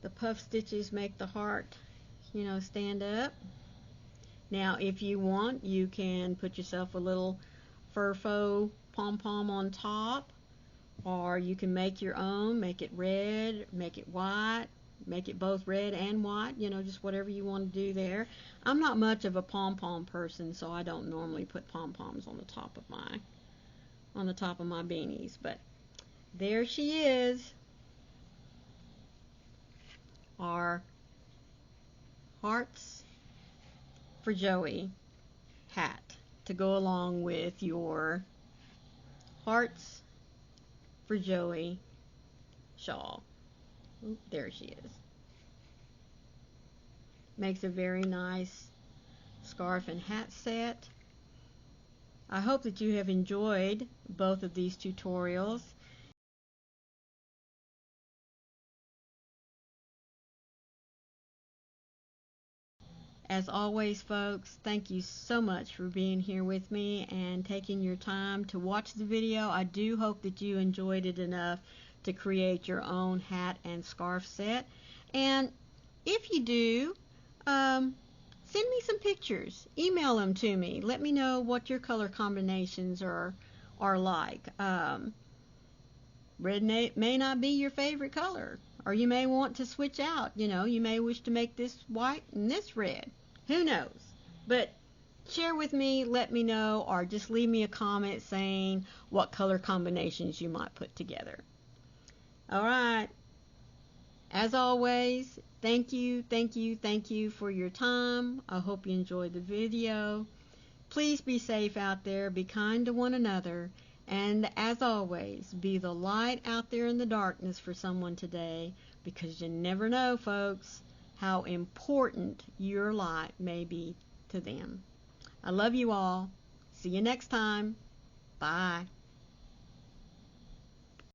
puff stitches make the heart, stand up. Now, if you want, you can put yourself a little fur faux pom-pom on top, or you can make your own, make it red, make it white, make it both red and white, just whatever you want to do there. I'm not much of a pom-pom person, so I don't normally put pom-poms on the top of my beanies, but there she is, our Hearts for Joey hat to go along with your Hearts for Joey shawl. Oop, there she is. Makes a very nice scarf and hat set. I hope that you have enjoyed both of these tutorials. As always, folks, thank you so much for being here with me and taking your time to watch the video. I do hope that you enjoyed it enough to create your own hat and scarf set. And if you do, send me some pictures. Email them to me. Let me know what your color combinations are like. Red may not be your favorite color, or you may want to switch out. You may wish to make this white and this red. Who knows? But share with me, let me know, or just leave me a comment saying what color combinations you might put together. Alright. As always, thank you for your time. I hope you enjoyed the video. Please be safe out there, be kind to one another, And as always, be the light out there in the darkness for someone today, because you never know, folks, how important your light may be to them. I love you all. See you next time. Bye.